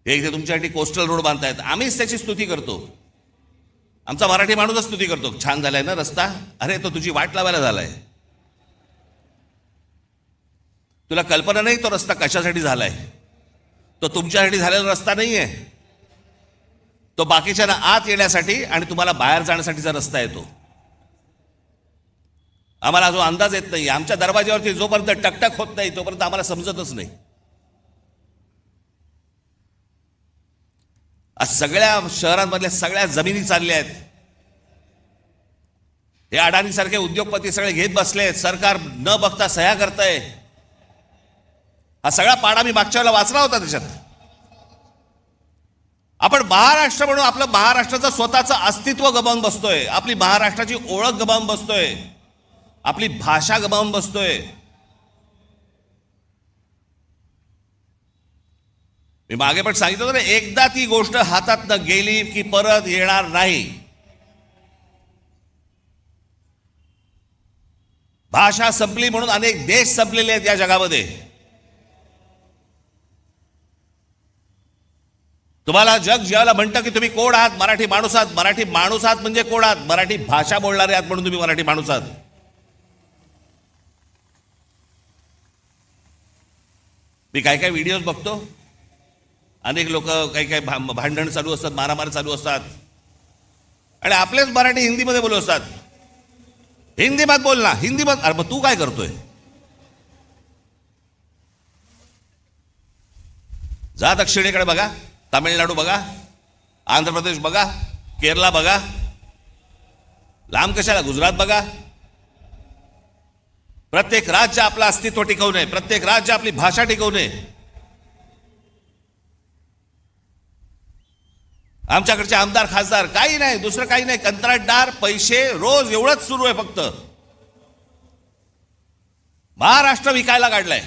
हे इथे तुमच्यासाठी कोस्टल रोड बांधतायत, आम्हीच त्याची स्तुती करतो. आमचा मराठी माणूसच स्तुती करतो, छान झालाय ना रस्ता, अरे तो तुझी वाट लावायला झालाय. तुला कल्पना नाही तो रस्ता कशासाठी झालाय. तो तुमच्यासाठी झालेला रस्ता नाहीये, तो बाकीच्यांना आत येण्यासाठी आणि तुम्हाला बाहेर जाण्यासाठीचा रस्ता आहे. तो आम्हाला जो अंदाज येत नाही, आमच्या दरवाज्यावरती जोपर्यंत टकटक होत नाही तोपर्यंत आम्हाला समजतच नाही. आज सगळ्या शहरांमधल्या सगळ्या जमिनी चालल्या आहेत. हे अडाणी सारखे उद्योगपती सगळे घेत बसले आहेत, सरकार न बघता सह्या करतंय. हा सगळा पाडा मी मागच्या वेळेला वाचला होता. त्याच्यात आपण महाराष्ट्र म्हणून आपलं महाराष्ट्राचं स्वतःचं अस्तित्व गमावून बसतोय, आपली महाराष्ट्राची ओळख गमावून बसतोय, आपली भाषा गमावून बसतोय. मी मागे पण सांगितलं होतं ना, एकदा ती गोष्ट हातातनं गेली की परत येणार नाही. भाषा संपली म्हणून अनेक देश संपलेले आहेत या जगामध्ये. तुम्हाला जग ज्याला म्हणतं की तुम्ही कोण आहात, मराठी माणूस आहात. मराठी माणूस आहात म्हणजे कोण आहात, मराठी भाषा बोलणारे आहात म्हणून तुम्ही मराठी माणूस आहात. मी काय काय व्हिडिओज बघतो, अनेक लोक काही काही भांडण चालू असतात, मारामारी चालू असतात आणि आपलेच मराठी हिंदीमध्ये बोलत असतात. हिंदी मत बोल ना, हिंदी मत. अरे मग तू काय करतोय? जा दक्षिणेकडे बघा, तामिळनाडू बघा, आंध्र प्रदेश बघा, केरला बघा, लांब कशाला गुजरात बघा. प्रत्येक राज्य आपलं अस्तित्व टिकवणे, प्रत्येक राज्य आपली भाषा टिकवणे. आमच्याकडचे आमदार खासदार काही नाही, दुसरं काही नाही, कंत्राटदार, पैसे, रोज एवढंच सुरू आहे. फक्त महाराष्ट्र विकायला काढलाय.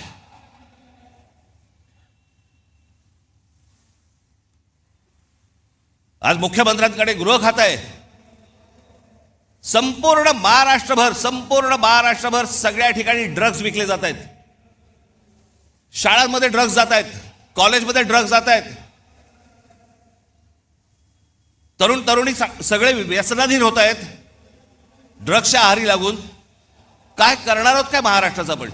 आज मुख्यमंत्र्यांकडे गृह खातं आहे. संपूर्ण महाराष्ट्रभर सगळ्या ठिकाणी ड्रग्ज विकले जात आहेत. शाळांमध्ये ड्रग्ज जात आहेत, कॉलेजमध्ये ड्रग्ज जात आहेत. तरुण तरुणी सगळे व्यसनाधीन होत आहेत ड्रग्सच्या आहारी लागून. काय करणार आहोत काय महाराष्ट्राचा? पण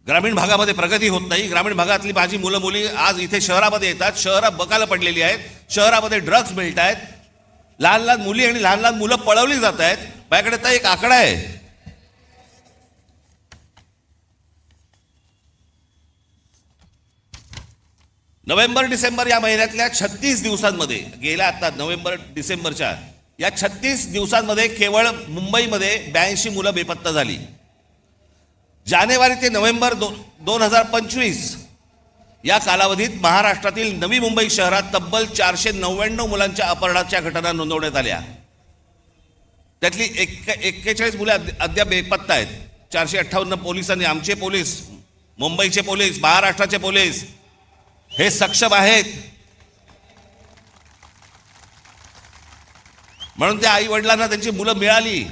ग्रामीण भागामध्ये प्रगती होत नाही. ग्रामीण भागातली माझी मुलं मुली आज इथे शहरामध्ये येतात, शहरं बकाला पडलेली आहेत, शहरामध्ये ड्रग्ज मिळत आहेत, लहान लहान मुली आणि लहान लहान मुलं पळवली जात आहेत. माझ्याकडे तर एक आकडा आहे, नोव्हेंबर डिसेंबर या महिन्यातल्या 36 दिवसांमध्ये, गेल्या आता नोव्हेंबर डिसेंबरच्या या 36 दिवसांमध्ये केवळ मुंबईमध्ये 82 मुलं बेपत्ता झाली. जानेवारी ते नोव्हेंबर 2025 या कालावधीत महाराष्ट्रातील नवी मुंबई शहरात तब्बल 499 मुलांच्या अपहरणाच्या घटना नोंदवण्यात आल्या. त्यातली 41 मुले अद्याप बेपत्ता आहेत. 458 पोलिसांनी, आमचे पोलीस, मुंबईचे पोलीस, महाराष्ट्राचे पोलीस हे सक्षम आहेत. म्हणून त्या आई वडिलांना त्यांची मुलं मिळाली.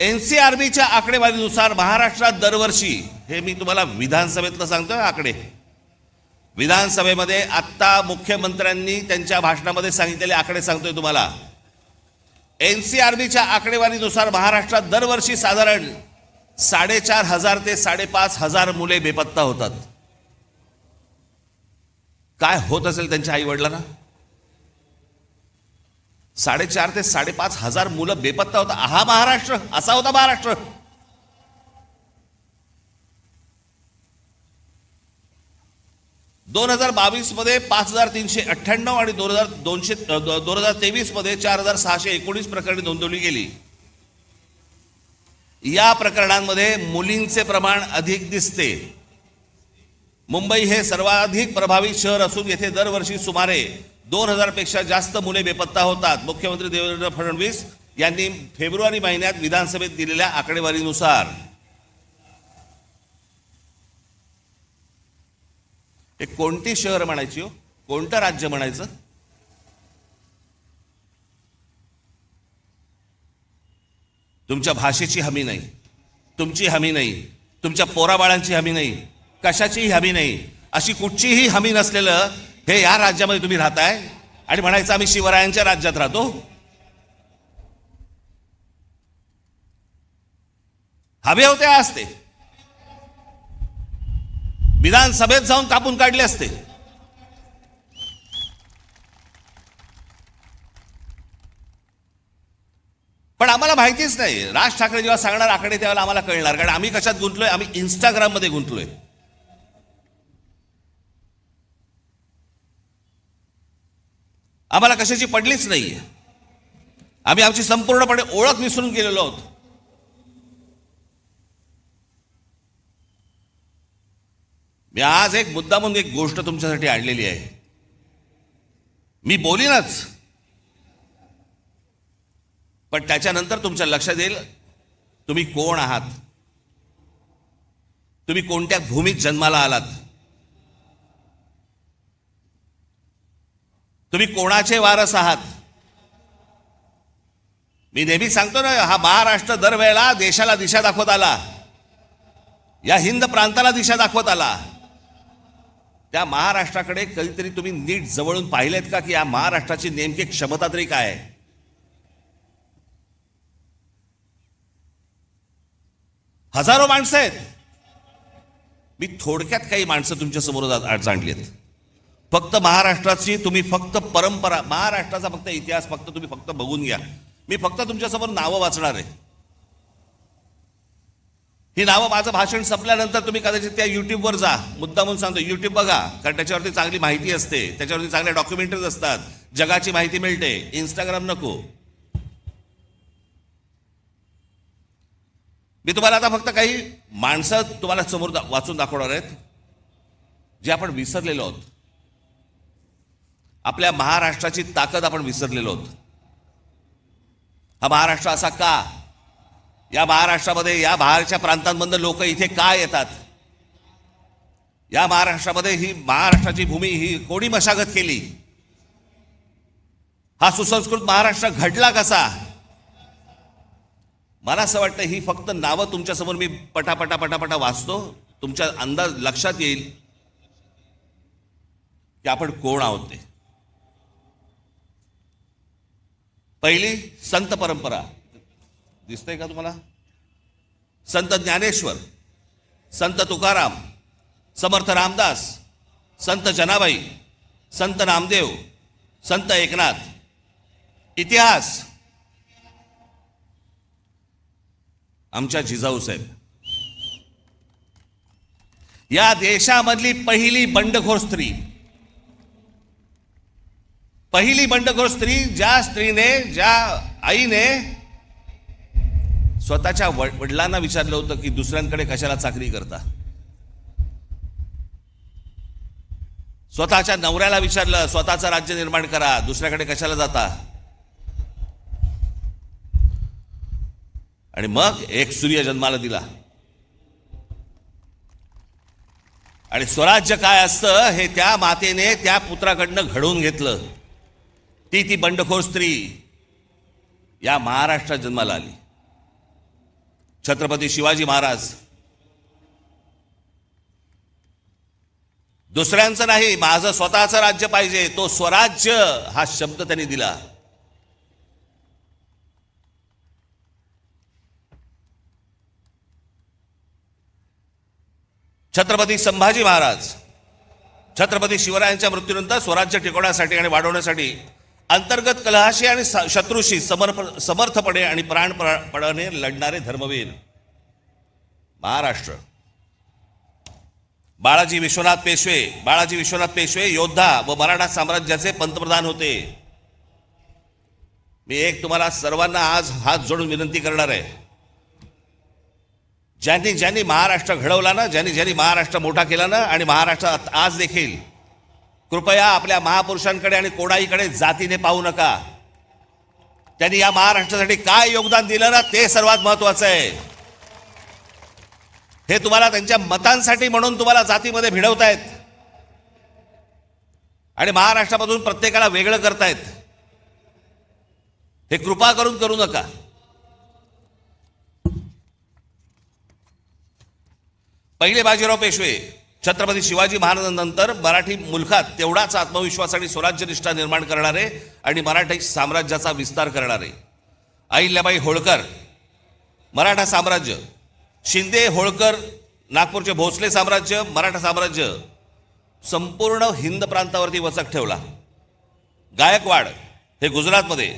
एनसीआरबीच्या आकडेवारीनुसार महाराष्ट्रात दरवर्षी, हे मी तुम्हाला विधानसभेतलं सांगतोय आकडे, विधानसभेमध्ये आत्ता मुख्यमंत्र्यांनी त्यांच्या भाषणामध्ये सांगितलेले आकडे सांगतोय तुम्हाला. एनसीआरबीच्या आकडेवारीनुसार महाराष्ट्रात दरवर्षी साधारण 4,500 ते 5,500 मुले बेपत्ता होतात. काय होत असेल त्यांच्या आई वडिलांना? 4,500 ते 5,500 मुलं बेपत्ता होता. हा महाराष्ट्र, असा होता महाराष्ट्र. दोन 2022 मध्ये 5,398 आणि 2023 मध्ये 4,619 प्रकरणे नोंदवली गेली. या प्रकरणांमध्ये मुलींचे प्रमाण अधिक दिसते. मुंबई हे सर्वाधिक प्रभावित शहर असून येथे दरवर्षी सुमारे 2,000 पेक्षा जास्त मुले बेपत्ता होतात. मुख्यमंत्री देवेंद्र फडणवीस यांनी फेब्रुवारी महिन्यात विधानसभेत दिलेल्या आकडेवारीनुसार. हे कोणती शहर म्हणायची हो, कोणतं राज्य म्हणायचं? तुमच्या भाषेची हमी नाही, तुमची हमी नाही, तुमच्या पोराबाळांची हमी नाही, कशाचीही हमी नाही, अशी कुठचीही हमी नसलेलं हे या राज्यामध्ये तुम्ही राहताय आणि म्हणायचं आम्ही शिवरायांच्या राज्यात राहतो. हवे होते असते, विधानसभेत जाऊन कापून काढले असते. पण आम्हाला माहितीच नाही. राज ठाकरे जेव्हा सांगणार आकडे त्यावेळेला आम्हाला कळणार, कारण आम्ही कशात गुंतलोय, आम्ही इंस्टाग्राम मध्ये गुंतलोय. आम्हाला कशाची पडलीच नाहीये. आम्ही आमची संपूर्णपणे ओळख विसरून गेलेलो आहोत. मी आज एक मुद्दा म्हणून एक गोष्ट तुमच्यासाठी आणलेली आहे. मी बोलीनच, पण त्याच्यानंतर तुमच्या लक्षात येईल तुम्ही कोण आहात, तुम्ही कोणत्या भूमीत जन्माला आलात, तुम्ही कोणाचे वारस आहात. मी नेहमी सांगतो ना, हा महाराष्ट्र दरवेळेला देशाला दिशा दाखवत आला, या हिंद प्रांताला दिशा दाखवत आला. त्या महाराष्ट्राकडे कधीतरी तुम्ही नीट जवळून पाहिलेत का, की या महाराष्ट्राची नेमकी क्षमता तरी काय आहे? हजारो माणसं आहेत. मी थोडक्यात काही माणसं तुमच्या समोर आणलीत. फक्त महाराष्ट्राची तुम्ही फक्त परंपरा, महाराष्ट्राचा फक्त इतिहास फक्त तुम्ही फक्त बघून घ्या. मी फक्त तुमच्यासमोर नावं वाचणार आहे. ही नावं माझं भाषण संपल्यानंतर तुम्ही कदाचित त्या युट्यूबवर जा. मुद्दा म्हणून सांगतो, युट्यूब बघा, कारण त्याच्यावरती चांगली माहिती असते, त्याच्यावरती चांगल्या डॉक्युमेंटरीज असतात, जगाची माहिती मिळते. इंस्टाग्राम नको. मी तुम्हाला आता फक्त काही माणसं तुम्हाला समोर वाचून दाखवणार आहेत, जे आपण विसरलेलो आहोत. आपल्या महाराष्ट्राची ताकद आपण विसरलेलो आहोत. हा महाराष्ट्र असा का? या महाराष्ट्रामध्ये, या बाहेरच्या प्रांतांमधून लोक इथे का येतात? या महाराष्ट्रामध्ये ही महाराष्ट्राची भूमी ही कोणी मशागत केली? हा सुसंस्कृत महाराष्ट्र घडला कसा? मला असं वाटतं ही फक्त नावं तुमच्यासमोर मी पटापटा पटापटा वाचतो, तुमच्या अंदाज लक्षात येईल की आपण कोण आहोत ते. पहिली संत परंपरा दिसतंय का तुम्हाला? संत ज्ञानेश्वर, संत तुकाराम, समर्थ रामदास, संत जनाबाई, संत नामदेव, संत एकनाथ. इतिहास आमच्या जिजाऊ साहेब, या देशामधली पहिली बंडखोर स्त्री, पहिली बंडखोर स्त्री, ज्या स्त्रीने, ज्या आईने स्वतःच्या वडिलांना विचारलं होतं की दुसऱ्यांकडे कशाला चाकरी करता. स्वतःच्या नवऱ्याला विचारलं, स्वतःचं राज्य निर्माण करा, दुसऱ्याकडे कशाला जाता. आणि मग एक सूर्य जन्माला दिला. आणि स्वराज्य काय असतं हे त्या मातेने त्या पुत्राकडनं घडवून घेतलं. ती बंडखोर स्त्री या महाराष्ट्रात जन्माला आली. छत्रपती शिवाजी महाराज. दुसऱ्यांचं नाही, माझं स्वतःचं राज्य पाहिजे, तो स्वराज्य हा शब्द त्यांनी दिला. छत्रपती संभाजी महाराज, छत्रपती शिवरायांच्या मृत्यूनंतर स्वराज्य टिकवण्यासाठी आणि वाढवण्यासाठी अंतर्गत कलहाशी आणि शत्रूशी समर्थपणे आणि प्राणपणाने लढणारे धर्मवीर. महाराष्ट्र. बाळाजी विश्वनाथ पेशवे योद्धा व मराठा साम्राज्याचे पंतप्रधान होते. मी एक तुम्हाला सर्वांना आज हात जोडून विनंती करणार आहे, ज्यांनी ज्यांनी महाराष्ट्र घडवला ना, ज्यांनी महाराष्ट्र मोठा केला ना, आणि महाराष्ट्रात आज देखील, कृपया आपल्या महापुरुषांकडे आणि कोणाईकडे जातीने पाहू नका. त्यांनी या महाराष्ट्रासाठी काय योगदान दिलं ना, ते सर्वात महत्वाचं आहे. हे तुम्हाला त्यांच्या मतांसाठी म्हणून तुम्हाला जातीमध्ये भिडवतायत आणि महाराष्ट्रामधून प्रत्येकाला वेगळं करतायत. हे कृपा करून करू नका. पहिले बाजीराव पेशवे छत्रपती शिवाजी महाराजांनंतर मराठी मुलखात तेवढाच आत्मविश्वास आणि स्वराज्यनिष्ठा निर्माण करणारे आणि मराठी साम्राज्याचा विस्तार करणारे अहिल्याबाई होळकर, मराठा साम्राज्य, शिंदे होळकर नागपूरचे भोसले साम्राज्य, मराठा साम्राज्य संपूर्ण हिंद प्रांतावरती वचक ठेवला. गायकवाड हे गुजरातमध्ये,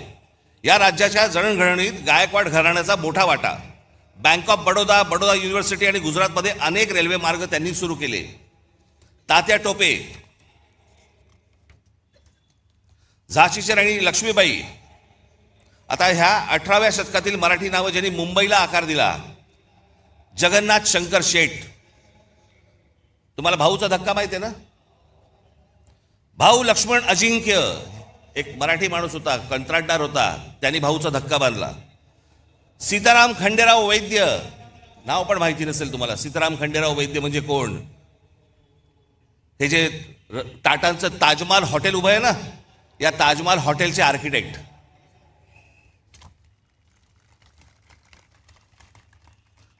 या राज्याच्या जडणघडणीत गायकवाड घराण्याचा मोठा वाटा. Bank of Baroda, Baroda university आणि गुजरातमध्ये अनेक रेल्वे मार्ग त्यांनी सुरू केले. तात्या टोपे, झाशीची राणी लक्ष्मीबाई. आता ह्या 18व्या शतकातील मराठी नावं ज्यांनी मुंबईला आकार दिला, जगन्नाथ शंकर शेठ. तुम्हाला भाऊचा धक्का माहिती आहे ना? भाऊ लक्ष्मण अजिंक्य एक मराठी माणूस होता, कंत्राटदार होता, त्यांनी भाऊचा धक्का बांधला. सीताराम खंडेराव वैद्य, नाव पण माहिती नसेल तुम्हाला. सीताराम खंडेराव वैद्य म्हणजे कोण? हे जे टाटांचं ताजमहाल हॉटेल उभं आहे ना, या ताजमहाल हॉटेलचे आर्किटेक्ट.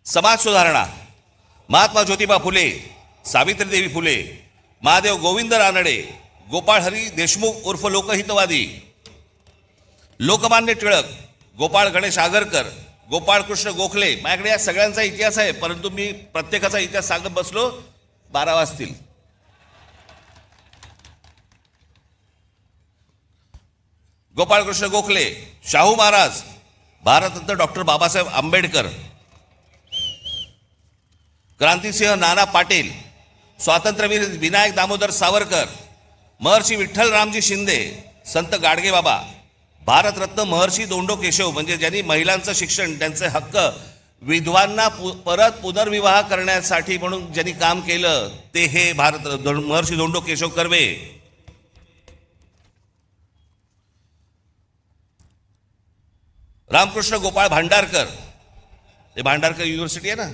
समाज सुधारणा, महात्मा ज्योतिबा फुले, सावित्रीदेवी फुले, महादेव गोविंद रानडे, गोपाळ हरी देशमुख उर्फ लोकहितवादी, लोकमान्य टिळक, गोपाळ गणेश आगरकर, गोपाळ कृष्ण गोखले. माझ्याकडे या सगळ्यांचा इतिहास आहे, परंतु मी प्रत्येकाचा इतिहास सांगत बसलो 12 वाजतील. गोपाळ कृष्ण गोखले, शाहू महाराज, भारतरत्न डॉक्टर बाबासाहेब आंबेडकर, क्रांतिसिंह नाना पाटील, स्वातंत्र्यवीर विनायक दामोदर सावरकर, महर्षी विठ्ठल रामजी शिंदे, संत गाडगे बाबा, भारतरत्न महर्षी धोंडो केशव म्हणजे ज्यांनी महिलांचं शिक्षण, त्यांचे हक्क, विधवांना परत पुनर्विवाह करण्यासाठी म्हणून ज्यांनी काम केलं ते हे महर्षी धोंडो केशव कर्वे. रामकृष्ण गोपाळ भांडारकर, हे भांडारकर युनिव्हर्सिटी आहे ना.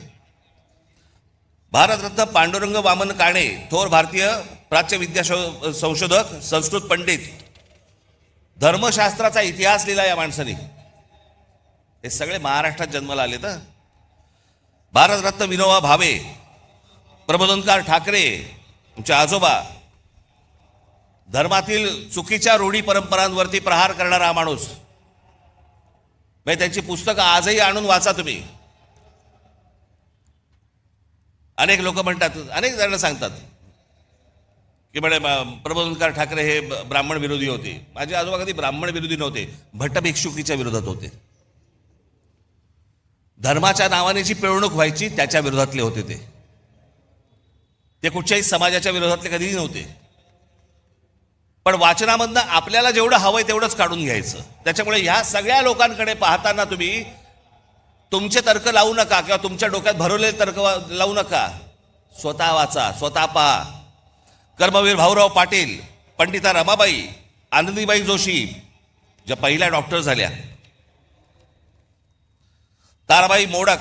भारतरत्न पांडुरंग वामन काणे, थोर भारतीय प्राच्य विद्या संशोधक, संस्कृत पंडित. धर्मशास्त्राचा इतिहास लिहिला या माणसाने. हे सगळे महाराष्ट्रात जन्माला आले तर. भारतरत्न विनोबा भावे, प्रबोधनकार ठाकरे, तुमचे आजोबा. धर्मातील चुकीच्या रूढी परंपरांवरती प्रहार करणारा हा माणूस. म्हणजे त्यांची पुस्तकं आजही आणून वाचा तुम्ही. अनेक लोक म्हणतात, अनेक जण सांगतात की म्हणे प्रबोधनकार ठाकरे हे ब्राह्मण विरोधी होते. माझे आजोबा कधी ब्राह्मण विरोधी नव्हते, भट्ट भिक्षुकीच्या विरोधात होते. धर्माच्या नावाने जी पिळवणूक व्हायची त्याच्या विरोधातले होते ते कुठच्याही समाजाच्या विरोधातले कधीही नव्हते. पण वाचनामधनं आपल्याला जेवढं हवंय तेवढंच काढून घ्यायचं. त्याच्यामुळे ह्या सगळ्या लोकांकडे पाहताना तुम्ही तुमचे तर्क लावू नका किंवा तुमच्या डोक्यात भरवलेले तर्क लावू नका. स्वतः वाचा, स्वतः पहा. कर्मवीर भाऊराव पाटील, पंडिता रमाबाई, आनंदीबाई जोशी ज्या पहिल्या डॉक्टर झाल्या, ताराबाई मोडक,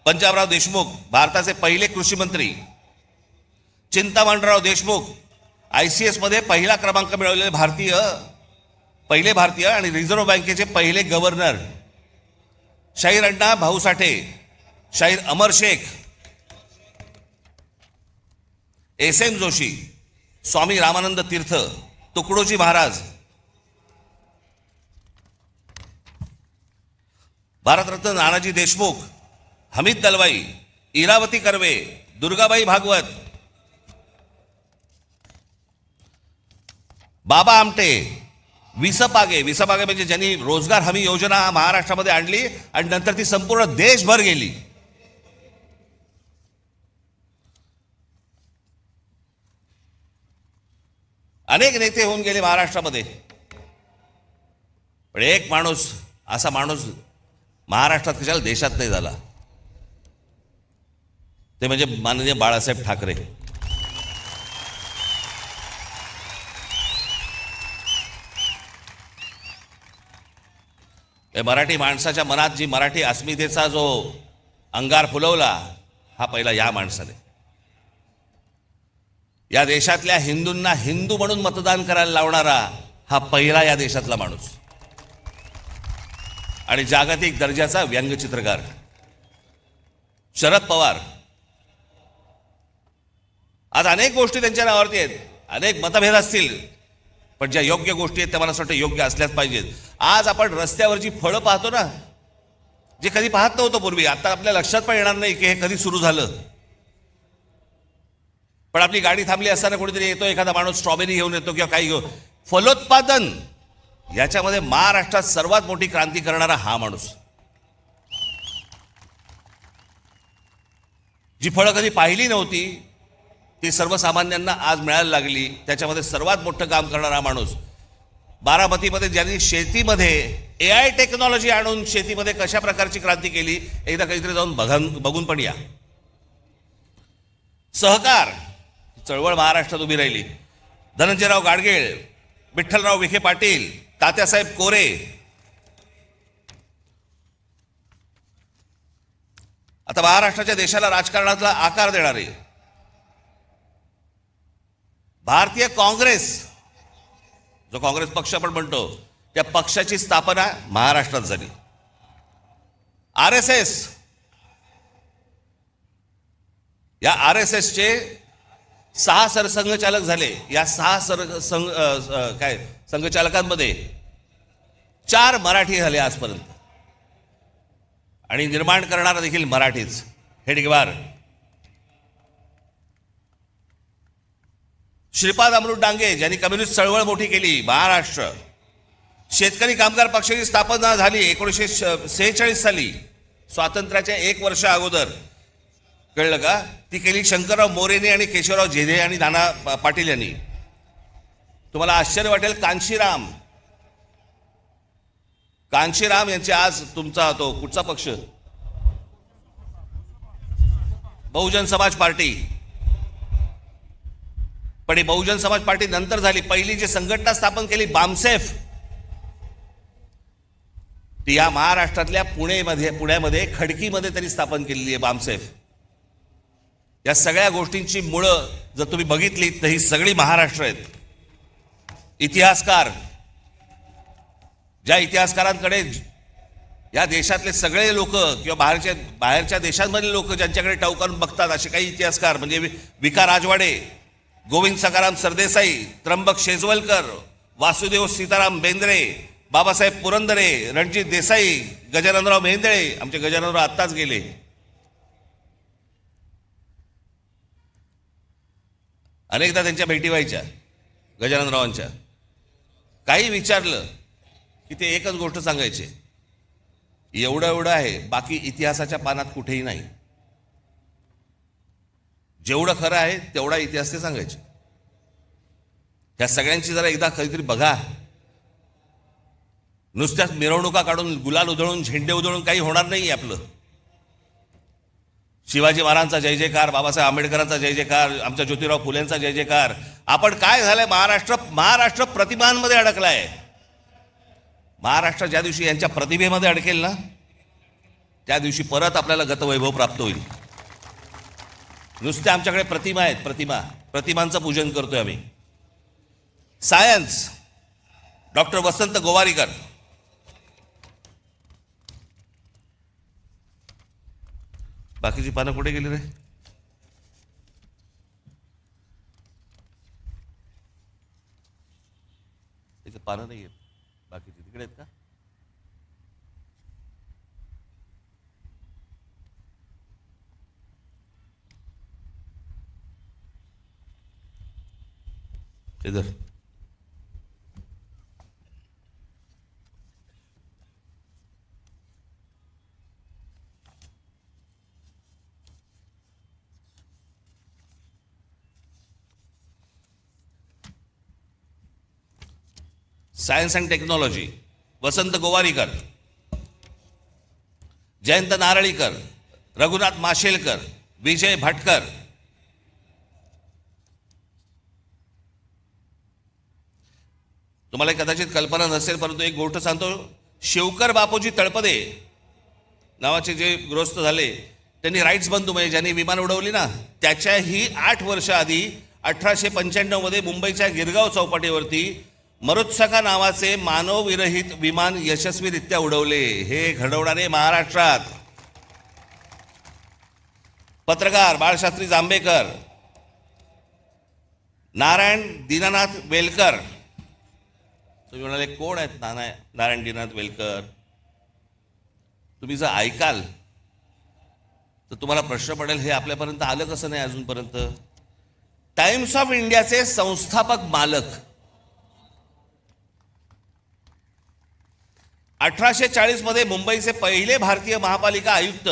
पंजाबराव देशमुख भारताचे पहिले कृषी मंत्री, चिंतामणराव देशमुख ICS मध्ये पहिला क्रमांक मिळवलेले पहिले भारतीय आणि रिझर्व्ह बँकेचे पहिले गव्हर्नर, शाहीर अण्णा भाऊ साठे, शाहीर अमर शेख, SM जोशी, स्वामी रामानंद तीर्थ, तुकडोजी महाराज, भारतरत्न नानाजी देशमुख, हमीद दलवाई, इरावती कर्वे, दुर्गाबाई भागवत, बाबा आमटे, विसपागे म्हणजे ज्यांनी रोजगार हमी योजना महाराष्ट्रामध्ये आणली आणि नंतर ती संपूर्ण देशभर गेली. अनेक नेते होऊन गेले महाराष्ट्रामध्ये, पण एक माणूस, असा माणूस महाराष्ट्रात कशाला देशात नाही झाला, ते म्हणजे माननीय बाळासाहेब ठाकरे. मराठी माणसाच्या मनात जी मराठी अस्मितेचा जो अंगार फुलवला हा पहिला या माणसाने. या देशातल्या हिंदूंना हिंदू म्हणून मतदान करायला लावणारा हा पहिला या देशातला माणूस. आणि जागतिक दर्जाचा व्यंगचित्रकार शरद पवार, आज अनेक गोष्टी त्यांच्या नावावरती आहेत, अनेक मतभेद असतील, पण ज्या योग्य गोष्टी आहेत त्या मला असं वाटतं योग्य असल्याच पाहिजेत. आज आपण रस्त्यावरची फळं पाहतो ना, जे कधी पाहत नव्हतं पूर्वी, आता आपल्या लक्षात पण येणार नाही की हे कधी सुरू झालं. पण आपली गाडी थांबली असताना कोणीतरी येतो, एखादा माणूस स्ट्रॉबेरी घेऊन येतो किंवा काही घेऊन. फलोत्पादन याच्यामध्ये महाराष्ट्रात सर्वात मोठी क्रांती करणारा हा माणूस. जी फळं कधी पाहिली नव्हती ती सर्वसामान्यांना आज मिळायला लागली, त्याच्यामध्ये सर्वात मोठं काम करणारा माणूस. बारामतीमध्ये ज्यांनी शेतीमध्ये AI टेक्नॉलॉजी आणून शेतीमध्ये कशा प्रकारची क्रांती केली, एकदा काहीतरी जाऊन बघून पण या. सहकार चळवळ महाराष्ट्रात उभी राहिली. धनंजयराव गाडगीळ, विठ्ठलराव विखे पाटील, तात्यासाहेब कोरे. आता महाराष्ट्राच्या देशाला राजकारणातला आकार देणारे भारतीय काँग्रेस, जो काँग्रेस पक्ष आपण म्हणतो, त्या पक्षाची स्थापना महाराष्ट्रात झाली. RSS, या RSSचे 6 सरसंघचालक झाले. या 6 संघचालकांमध्ये 4 मराठी झाले आजपर्यंत, आणि निर्माण करणारा देखील मराठीच. हेडगेवार. श्रीपाद अमृत डांगे, ज्यांनी कम्युनिस्ट चळवळ मोठी केली. महाराष्ट्र. शेतकरी कामगार पक्षाची स्थापना झाली 1946 साली, स्वातंत्र्याच्या 1 वर्ष अगोदर. कळलं का? ती केली शंकरराव मोरेने आणि केशवराव झेडे आणि नाना पाटील यांनी. तुम्हाला आश्चर्य वाटेल, कांशीराम यांचे आज तुमचा तो कुठचा पक्ष, बहुजन समाज पार्टी. पण ही बहुजन समाज पार्टी नंतर झाली. पहिली जी संघटना स्थापन केली बामसेफ, ती या महाराष्ट्रातल्या पुण्यामध्ये खडकीमध्ये तरी स्थापन केलेली आहे बामसेफ. या सगळ्या गोष्टींची मुळं जर तुम्ही बघितली तर ही सगळी महाराष्ट्र आहेत. इतिहासकार, ज्या इतिहासकारांकडे या देशातले सगळे लोक किंवा बाहेरच्या देशांमधले लोक ज्यांच्याकडे टवकारून बघतात, असे काही इतिहासकार म्हणजे विका राजवाडे, गोविंद सखाराम सरदेसाई, त्र्यंबक शेजवलकर, वासुदेव सीताराम बेंद्रे, बाबासाहेब पुरंदरे, रणजित देसाई, गजाननराव मेहेंदळे. आमचे गजाननराव आत्ताच गेले. अनेकदा त्यांच्या भेटी व्हायच्या गजाननरावांच्या. काही विचारलं की ते एकच गोष्ट सांगायचे, एवढं आहे, बाकी इतिहासाच्या पानात कुठेही नाही. जेवढं खरं आहे तेवढा इतिहास ते सांगायचे. या सगळ्यांची जरा एकदा कधीतरी बघा. नुसत्याच मिरवणुका काढून, गुलाल उधळून, झेंडे उधळून काही होणार नाही आपलं. शिवाजी महाराजांचा जय जयकार, बाबासाहेब आंबेडकरांचा जय जयकार, आमच्या ज्योतिराव फुलेंचा जय जयकार. आपण काय झालंय, महाराष्ट्र प्रतिमांमध्ये अडकलाय. महाराष्ट्र ज्या दिवशी यांच्या प्रतिभेमध्ये अडकेल ना, त्या दिवशी परत आपल्याला गतवैभव प्राप्त होईल. नुसते आमच्याकडे प्रतिमा आहेत, प्रतिमांचं पूजन करतोय आम्ही. सायन्स, डॉक्टर वसंत गोवारीकर. बाकीची पानं कुठे गेली रे? त्याचे पानं नाही आहेत, बाकीची तिकडे आहेत का? इधर सायन्स अँड टेक्नॉलॉजी, वसंत गोवारीकर, जयंत नारळीकर, रघुनाथ माशेलकर, विजय भटकर. तुम्हाला कदाचित कल्पना नसेल, परंतु एक गोष्ट सांगतो. शिवकर बापूजी तळपदे नावाचे जे गृहस्थ झाले, त्यांनी राईट्स बंधू म्हणजे ज्यांनी विमान उडवली ना, त्याच्याही 8 वर्ष आधी 1895 मध्ये मुंबईच्या गिरगाव चौपाटीवरती मरुत्सका नावाचे मानवविरहित विमान यशस्वीरित्या उडवले. हे घडवणारे महाराष्ट्रात. पत्रकार बाळशास्त्री जांभेकर, नारायण दीनानाथ वेलकर. तुम्ही म्हणाले कोण आहेत नारायण दीनानाथ वेलकर? तुम्ही जर ऐकाल तर तुम्हाला प्रश्न पडेल, हे आपल्यापर्यंत आलं कसं नाही अजूनपर्यंत. टाइम्स ऑफ इंडियाचे संस्थापक मालक. 1840 मध्ये मुंबईचे पहिले भारतीय महापालिका आयुक्त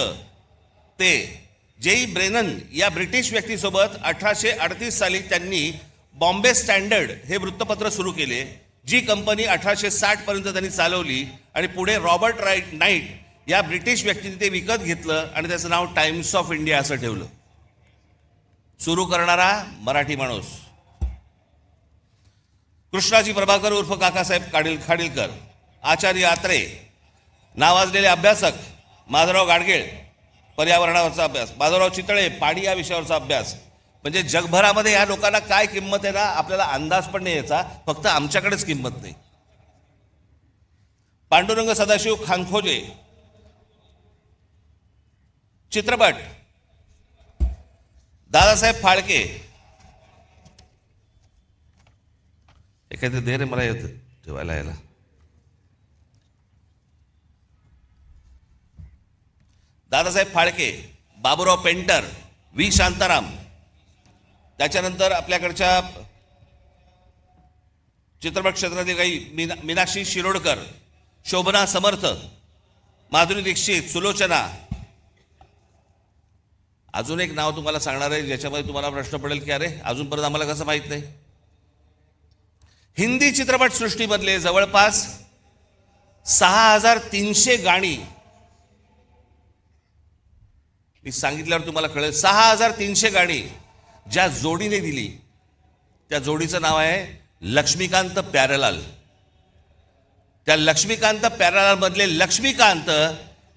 ते जेई ब्रेनन या ब्रिटिश व्यक्तीसोबत 1838 साली त्यांनी बॉम्बे स्टँडर्ड हे वृत्तपत्र सुरू केले, जी कंपनी 1860 पर्यंत त्यांनी चालवली आणि पुढे रॉबर्ट नाईट या ब्रिटिश व्यक्तीने ते विकत घेतलं आणि त्याचं नाव टाइम्स ऑफ इंडिया असं ठेवलं. सुरू करणारा मराठी माणूस कृष्णाजी प्रभाकर उर्फ काकासाहेब खाडीलकर. आचार्य आत्रे, नावाजलेले अभ्यासक माधवराव गाडगीळ, पर्यावरणावरचा अभ्यास, माधवराव चितळे, पाणी या विषयावरचा अभ्यास. म्हणजे जगभरामध्ये या लोकांना काय किंमत आहे ना, आपल्याला अंदाज पण नाही याचा, फक्त आमच्याकडेच किंमत नाही. पांडुरंग सदाशिव खानखोजे. चित्रपट दादासाहेब फाळके. एखादे दे रे मला येत ठेवायला यायला. Dadasaheb Phalke, Baburao painter, V Shantaram. त्याच्यानंतर आपल्याकडच्या चित्रपट क्षेत्रातील काही मीनाक्षी शिरोडकर, शोभना समर्थ, माधुरी दीक्षित, सुलोचना. अजून एक नाव तुम्हाला सांगणार आहे ज्याच्यामध्ये तुम्हाला प्रश्न पडेल की अरे अजूनपर्यंत आम्हाला कसं माहित नाही. हिंदी चित्रपट सृष्टीमधले जवळपास 6300 गाणी. मी सांगितल्यावर तुम्हाला कळेल, 6300 गाणी ज्या जोडीने दिली त्या जोडीचं नाव आहे लक्ष्मीकांत प्यारेलाल. त्या लक्ष्मीकांत प्यारेलाल मधले लक्ष्मीकांत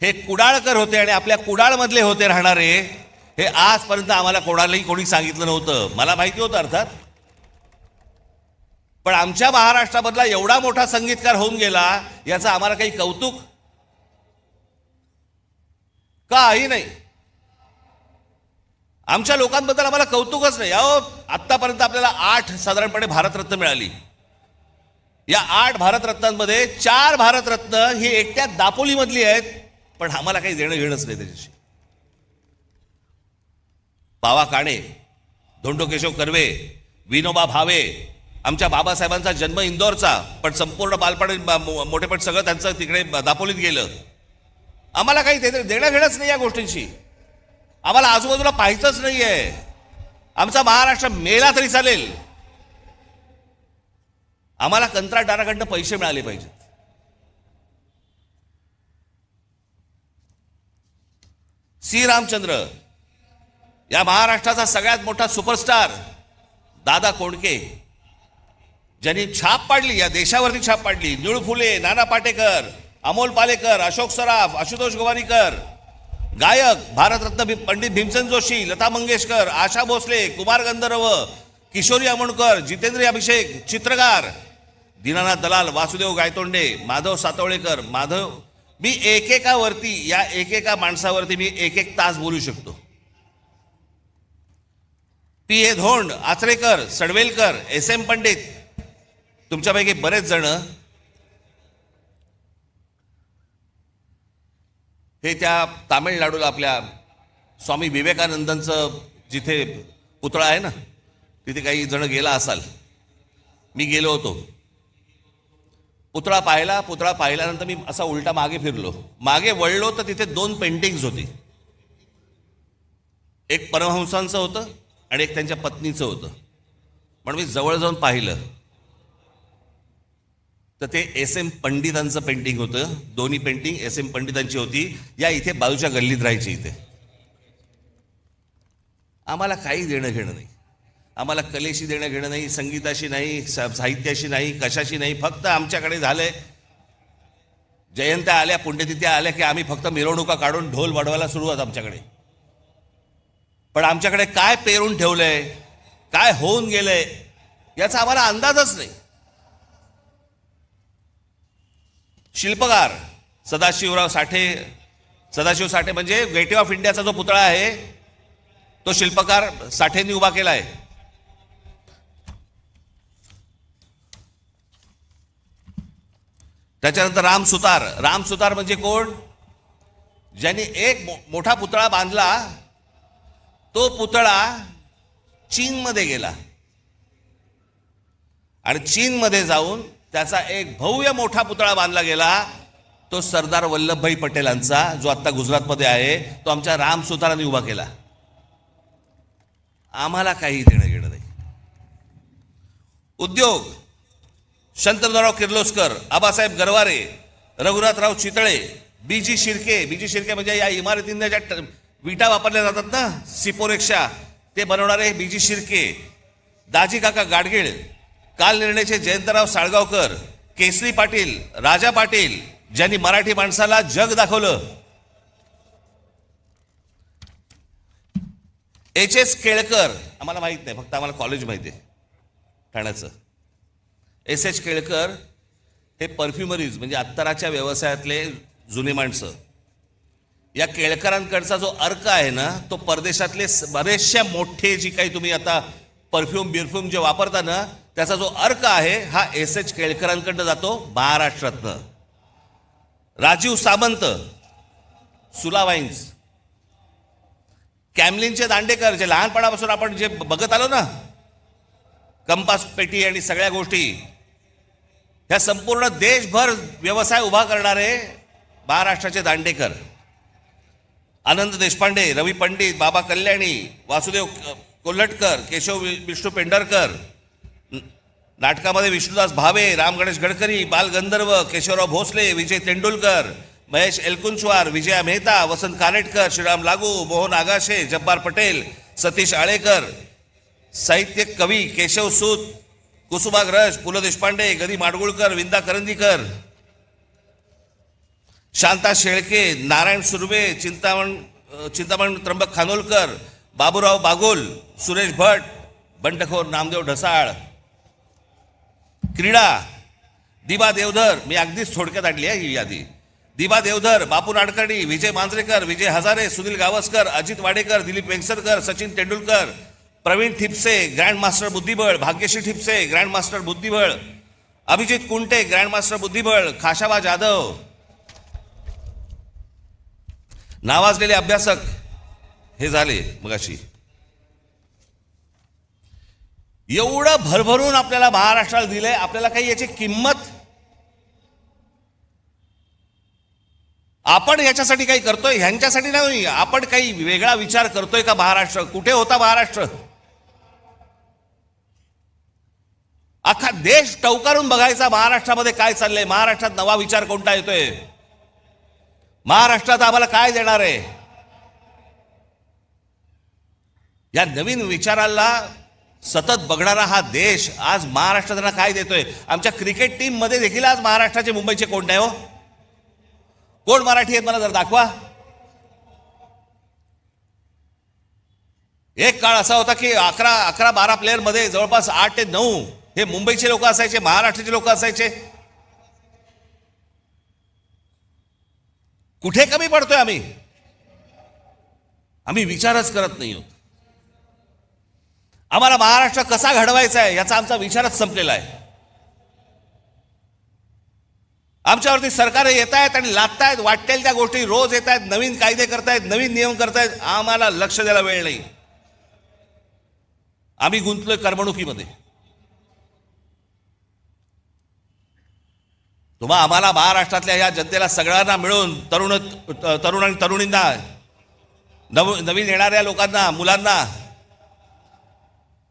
हे कुडाळकर होते आणि आपल्या कुडाळमधले होते राहणारे. हे आजपर्यंत आम्हाला कोणी सांगितलं नव्हतं. मला माहिती होतं अर्थात, पण आमच्या महाराष्ट्रामधला एवढा मोठा संगीतकार होऊन गेला याचं आम्हाला काही कौतुक काही नाही. आमच्या लोकांबद्दल आम्हाला कौतुकच नाही. अहो आत्तापर्यंत आपल्याला 8 साधारणपणे भारतरत्न मिळाली. या 8 भारतरत्नांमध्ये 4 भारतरत्न ही एकट्या दापोलीमधली आहेत, पण आम्हाला काही देणं घेणंच नाही त्याच्याशी. पावा काणे, धोंडो केशव कर्वे, विनोबा भावे. आमच्या बाबासाहेबांचा जन्म इंदोरचा, पण संपूर्ण बालपण मोठेपण सगळं त्यांचं तिकडे दापोलीत गेलं. आम्हाला काही देणं घेणंच नाही या गोष्टींशी. आम्हाला आजूबाजूला पाहायचंच नाहीये. आमचा महाराष्ट्र मेला तरी चालेल. आम्हाला कंत्राटदाराकडनं पैसे मिळाले पाहिजेत. सी रामचंद्र, या महाराष्ट्राचा सगळ्यात मोठा सुपरस्टार दादा कोंडके, ज्यांनी छाप पाडली, या देशावरती छाप पाडली. निळू फुले, नाना पाटेकर, अमोल पालेकर, अशोक सराफ, आशुतोष गोवारीकर. गायक भारतरत्न पंडित भीमसेन जोशी, लता मंगेशकर, आशा भोसले, कुमार गंधर्व, किशोरी आमोणकर, जितेंद्र अभिषेक. चित्रकार दीनानाथ दलाल, वासुदेव गायतोंडे, माधव सातवळेकर. मी एकेकावरती, या एकेका माणसावरती मी एक तास बोलू शकतो. पी ए धोंड, आचरेकर, सडवेलकर, एस एम पंडित. तुमच्यापैकी बरेच जण हे त्या तामिळनाडूला आपल्या स्वामी विवेकानंदांचं जिथे पुतळा आहे ना, तिथे काही जण गेला असाल. मी गेलो होतो. पुतळा पाहिल्यानंतर मी असा उलटा मागे फिरलो. मागे वळलो तर तिथे 2 पेंटिंग्स होती. एक परमहंसांचं होतं आणि एक त्यांच्या पत्नीचं होतं. पण मी जवळ जाऊन पाहिलं तर ते एस एम पंडितांचं पेंटिंग होतं. दोन्ही पेंटिंग एस एम पंडितांची होती. या इथे बाजूच्या गल्लीत राहायची. इथे आम्हाला काही देणं घेणं नाही. आम्हाला कलेशी देणं घेणं नाही, संगीताशी नाही, साहित्याशी नाही, कशाशी नाही. फक्त आमच्याकडे झालंय जयंत्या आल्या, पुण्यतिथ्या आल्या की आम्ही फक्त मिरवणुका काढून ढोल वाढवायला सुरुवात आमच्याकडे. पण आमच्याकडे काय पेरून ठेवलंय, काय होऊन गेलंय याचा आम्हाला अंदाजच नाही. शिल्पकार सदाशिव साठे म्हणजे गेटवे ऑफ इंडियाचा जो पुतळा आहे तो शिल्पकार साठेंनी उभा केला आहे. त्याच्यानंतर राम सुतार. राम सुतार म्हणजे कोण? ज्यांनी एक मोठा पुतळा बांधला, तो पुतळा चीनमध्ये गेला आणि चीनमध्ये जाऊन त्याचा एक भव्य मोठा पुतळा बांधला गेला, तो सरदार वल्लभभाई पटेलांचा, जो आता गुजरातमध्ये आहे. तो आमच्या राम सुतारांनी उभा केला. आम्हाला काही देणं घेणं नाही. उद्योग, शंतनुराव किर्लोस्कर, आबासाहेब गरवारे, रघुनाथराव चितळे, बीजी शिर्के. बीजी शिर्के म्हणजे या इमारतींना ज्या विटा वापरल्या जातात ना, सिपोरेक्षा, ते बनवणारे बीजी शिर्के. दाजी काका गाडगीळ, काल निर्णयचे जयंतराव साळगावकर, केसरी पाटील, राजा पाटील, ज्यांनी मराठी माणसाला जग दाखवलं. एच.एस. केळकर, आम्हाला माहित नाही, फक्त आम्हाला कॉलेज माहिती आहे ठाण्याचं. एस.एच. केळकर हे परफ्युमरीज म्हणजे अत्तराच्या व्यवसायातले जुने माणसं. या केळकरांकडचा जो अर्क आहे ना, तो परदेशातले बरेचशा मोठे जी काही तुम्ही आता परफ्यूम जे वापरता ना, त्याचा जो अर्क आहे हा एस.एच. केळकरांकडनं जातो महाराष्ट्रातनं. राजीव सामंत, सुला वाईन्स. कॅमलिनचे दांडेकर, जे लहानपणापासून आपण जे बघत आलो ना, कंपास पेटी आणि सगळ्या गोष्टी, ह्या संपूर्ण देशभर व्यवसाय उभा करणारे महाराष्ट्राचे दांडेकर. आनंद देशपांडे, रवी पंडित, बाबा कल्याणी, वासुदेव कोल्हटकर, केशव विष्णू पेंढरकर. नाटकामध्ये विष्णुदास भावे, राम गणेश गडकरी, बाल गंधर्व, केशवराव भोसले, विजय तेंडुलकर, महेश एलकुंचवार, विजया मेहता, वसंत कानेटकर, श्रीराम लागू, मोहन आगाशे, जब्बार पटेल, सतीश आळेकर. साहित्य कवी केशव सूत, कुसुमाग्रज, पु ल देशपांडे, गदी माडगुळकर, विंदा करंदीकर, शांता शेळके, नारायण सुर्वे, चिंतामण त्र्यंबक खानोलकर, बाबूराव बागोल, सुरेश भट, बंडखोर नामदेव ढसाळ. क्रीडा, दिबा देवधर, मी अगदीच थोडक्यात आणली आहे ही यादी. दिबा देवधर, बापू नाडकर्णी, विजय मांजरेकर, विजय हजारे, सुनील गावस्कर, अजित वाडेकर, दिलीप वेंगसरकर, सचिन तेंडुलकर, प्रवीण ठिपसे, ग्रँड मास्टर बुद्धिबळ, भाग्यश्री ठिपसे, ग्रँड मास्टर बुद्धिबळ, अभिजित कुंटे, ग्रँड मास्टर बुद्धिबळ, खाशाबा जाधव. नावाजलेले अभ्यासक हे झाले मगाशी. एवढं भरभरून आपल्याला महाराष्ट्राला दिलंय, आपल्याला काही याची किंमत, आपण याच्यासाठी काही करतोय? ह्यांच्यासाठी नाही, आपण काही वेगळा विचार करतोय का? महाराष्ट्र कुठे होता? महाराष्ट्र अख्खा देश टवकारून बघायचा महाराष्ट्रामध्ये काय चाललंय, महाराष्ट्रात नवा विचार कोणता येतोय, महाराष्ट्रात आम्हाला काय देणार आहे. या नवीन विचाराला सतत बघणारा हा देश आज महाराष्ट्राला काय देतोय. आमच्या क्रिकेट टीम मध्ये देखील आज महाराष्ट्राचे, मुंबईचे कोण नाही हो. कोण मराठी आहेत मला जर दाखवा. एक काळ असा होता की 11-12 प्लेयर मध्ये जवळपास 8 ते 9 हे मुंबईचे लोक असायचे, महाराष्ट्राचे लोक असायचे. कुठे कमी पडतोय आम्ही? आम्ही विचारच करत नाही आहोत. आम्हाला महाराष्ट्र कसा घडवायचा आहे याचा आमचा विचारच संपलेला आहे. आमच्यावरती सरकार येत आहेत आणि लादतायत, वाटेल त्या गोष्टी रोज येत आहेत, नवीन कायदे करतायत, नवीन नियम करतायत. आम्हाला लक्ष द्यायला वेळ नाही. आम्ही गुंतलोय करमणुकीमध्ये. तुम्हा आम्हाला महाराष्ट्रातल्या या जनतेला सगळ्यांना मिळून, तरुण आणि तरुणींना, नवीन येणाऱ्या लोकांना, मुलांना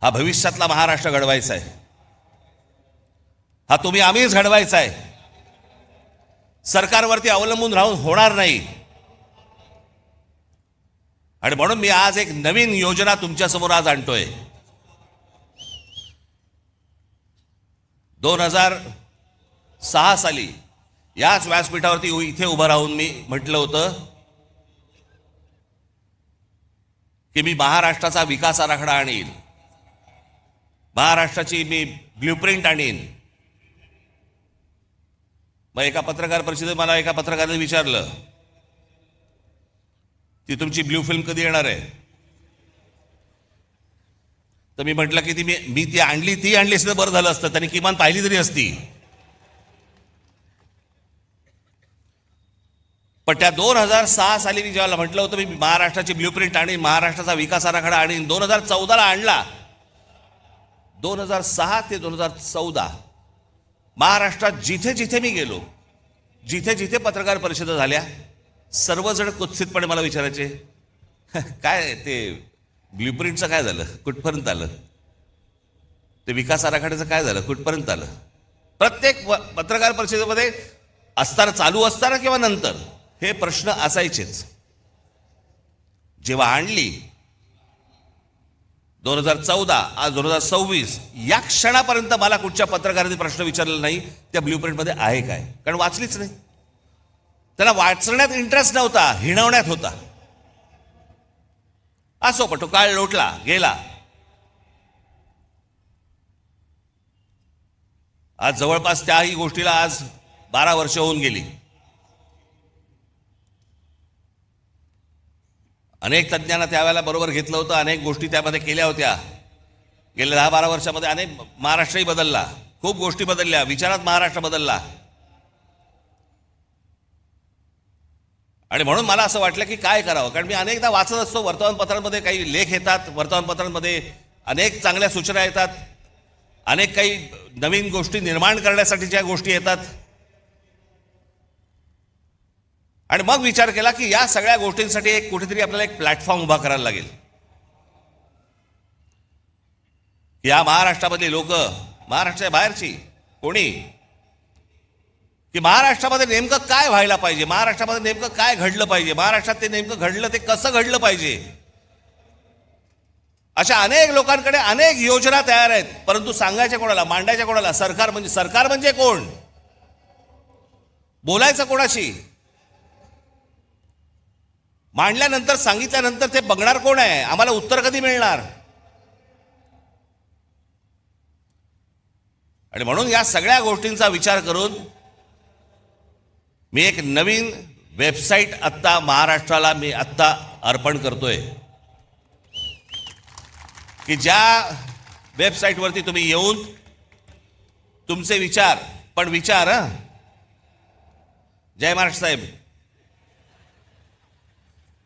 हा भविष्यातला महाराष्ट्र घडवायचा आहे. हा तुम्ही आम्हीच घडवायचा आहे. सरकारवरती अवलंबून राहून होणार नाही. आणि म्हणून मी आज एक नवीन योजना तुमच्या समोर आज आणतोय. 2006 साली याच व्यासपीठावरती इथे उभं राहून मी म्हटलं होतं की मी महाराष्ट्राचा विकास आराखडा आणीन, महाराष्ट्राची मी ब्ल्यूप्रिंट आणीन. मग एका पत्रकार परिषदेत मला एका पत्रकाराने विचारलं ती तुमची ब्ल्यू फिल्म कधी येणार आहे. तर मी म्हटलं की मी ती आणली असतं बरं झालं असतं, त्यांनी किमान पाहिली तरी असती. पण त्या 2006 साली मी जेव्हा म्हटलं होतं मी महाराष्ट्राची ब्ल्यूप्रिंट आणि महाराष्ट्राचा विकास आराखडा आणि 2014ला आणला. 2006 ते 2014 महाराष्ट्रात जिथे जिथे मी गेलो, जिथे जिथे पत्रकार परिषदा झाल्या, सर्वजण कुत्सितपणे मला विचारायचे, काय ते ब्ल्यूप्रिंटचं काय झालं, कुठपर्यंत आलं, ते विकास आराखड्याचं काय झालं, कुठपर्यंत आलं. प्रत्येक पत्रकार परिषदेमध्ये असताना, चालू असताना किंवा नंतर हे प्रश्न असायचेच. जेव्हा आणली 2014, आज 2026, या क्षणापर्यंत मला कुठच्या पत्रकारांनी प्रश्न विचारलेला नाही त्या ब्ल्यूप्रिंटमध्ये आहे काय, कारण वाचलीच नाही. त्यांना वाचण्यात इंटरेस्ट नव्हता, हिणवण्यात होता. असो, पण तो काळ लोटला गेला. आज जवळपास त्याही गोष्टीला आज 12 वर्ष होऊन गेली. अनेक तज्ज्ञांना त्यावेळेला बरोबर घेतलं होतं, अनेक गोष्टी त्यामध्ये केल्या होत्या. गेल्या 10-12 वर्षामध्ये अनेक महाराष्ट्रही बदलला, खूप गोष्टी बदलल्या, विचारात महाराष्ट्र बदलला. आणि म्हणून मला असं वाटलं की काय करावं, कारण मी अनेकदा वाचत असतो वर्तमानपत्रांमध्ये, काही लेख येतात वर्तमानपत्रांमध्ये, अनेक चांगल्या सूचना येतात, अनेक काही नवीन गोष्टी निर्माण करण्यासाठीच्या गोष्टी येतात. आणि मग विचार केला की या सगळ्या गोष्टींसाठी एक कुठेतरी आपल्याला एक प्लॅटफॉर्म उभा करायला लागेल. या महाराष्ट्रामधली लोक, महाराष्ट्राच्या बाहेरची कोणी, की महाराष्ट्रामध्ये नेमकं काय व्हायला पाहिजे, महाराष्ट्रामध्ये नेमकं काय घडलं पाहिजे, महाराष्ट्रात ते नेमकं घडलं ते कसं घडलं पाहिजे, अशा अनेक लोकांकडे अनेक योजना तयार आहेत. परंतु सांगायच्या कोणाला, मांडायच्या कोणाला, सरकार म्हणजे कोण, बोलायचं कोणाशी, मांडल्यानंतर सांगितल्यानंतर ते बघणार कोण आहे, आम्हाला उत्तर कधी मिळणार. आणि म्हणून या सगळ्या गोष्टींचा विचार करून मी एक नवीन वेबसाईट आत्ता महाराष्ट्राला मी आत्ता अर्पण करतोय, की ज्या वेबसाईटवरती तुम्ही येऊन तुमचे विचार, पण विचार जय महाराष्ट्र साहेब,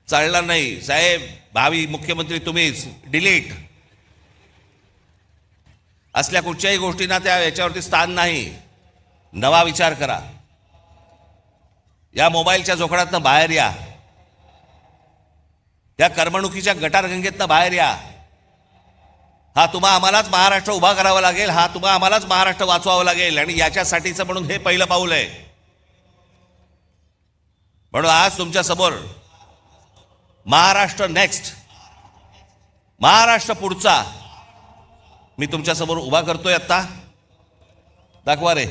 चालणार नाही साहेब, भावी मुख्यमंत्री तुम्हीच, डिलीट, असल्या कुठच्याही गोष्टींना त्या याच्यावरती स्थान नाही. नवा विचार करा, या मोबाईलच्या जोखडातनं बाहेर या, या करमणुकीच्या गटारगंगेतनं बाहेर या. हा तुम्हा आम्हालाच महाराष्ट्र उभा करावा लागेल, हा तुम्हा आम्हालाच महाराष्ट्र वाचवावा लागेल. आणि याच्यासाठीचं म्हणून हे पहिलं पाऊल आहे. म्हणून आज तुमच्या समोर महाराष्ट्र नेक्स्ट, महाराष्ट्र पुढचा मी तुमच्या समोर उभा करतोय. आता दाखवा रे,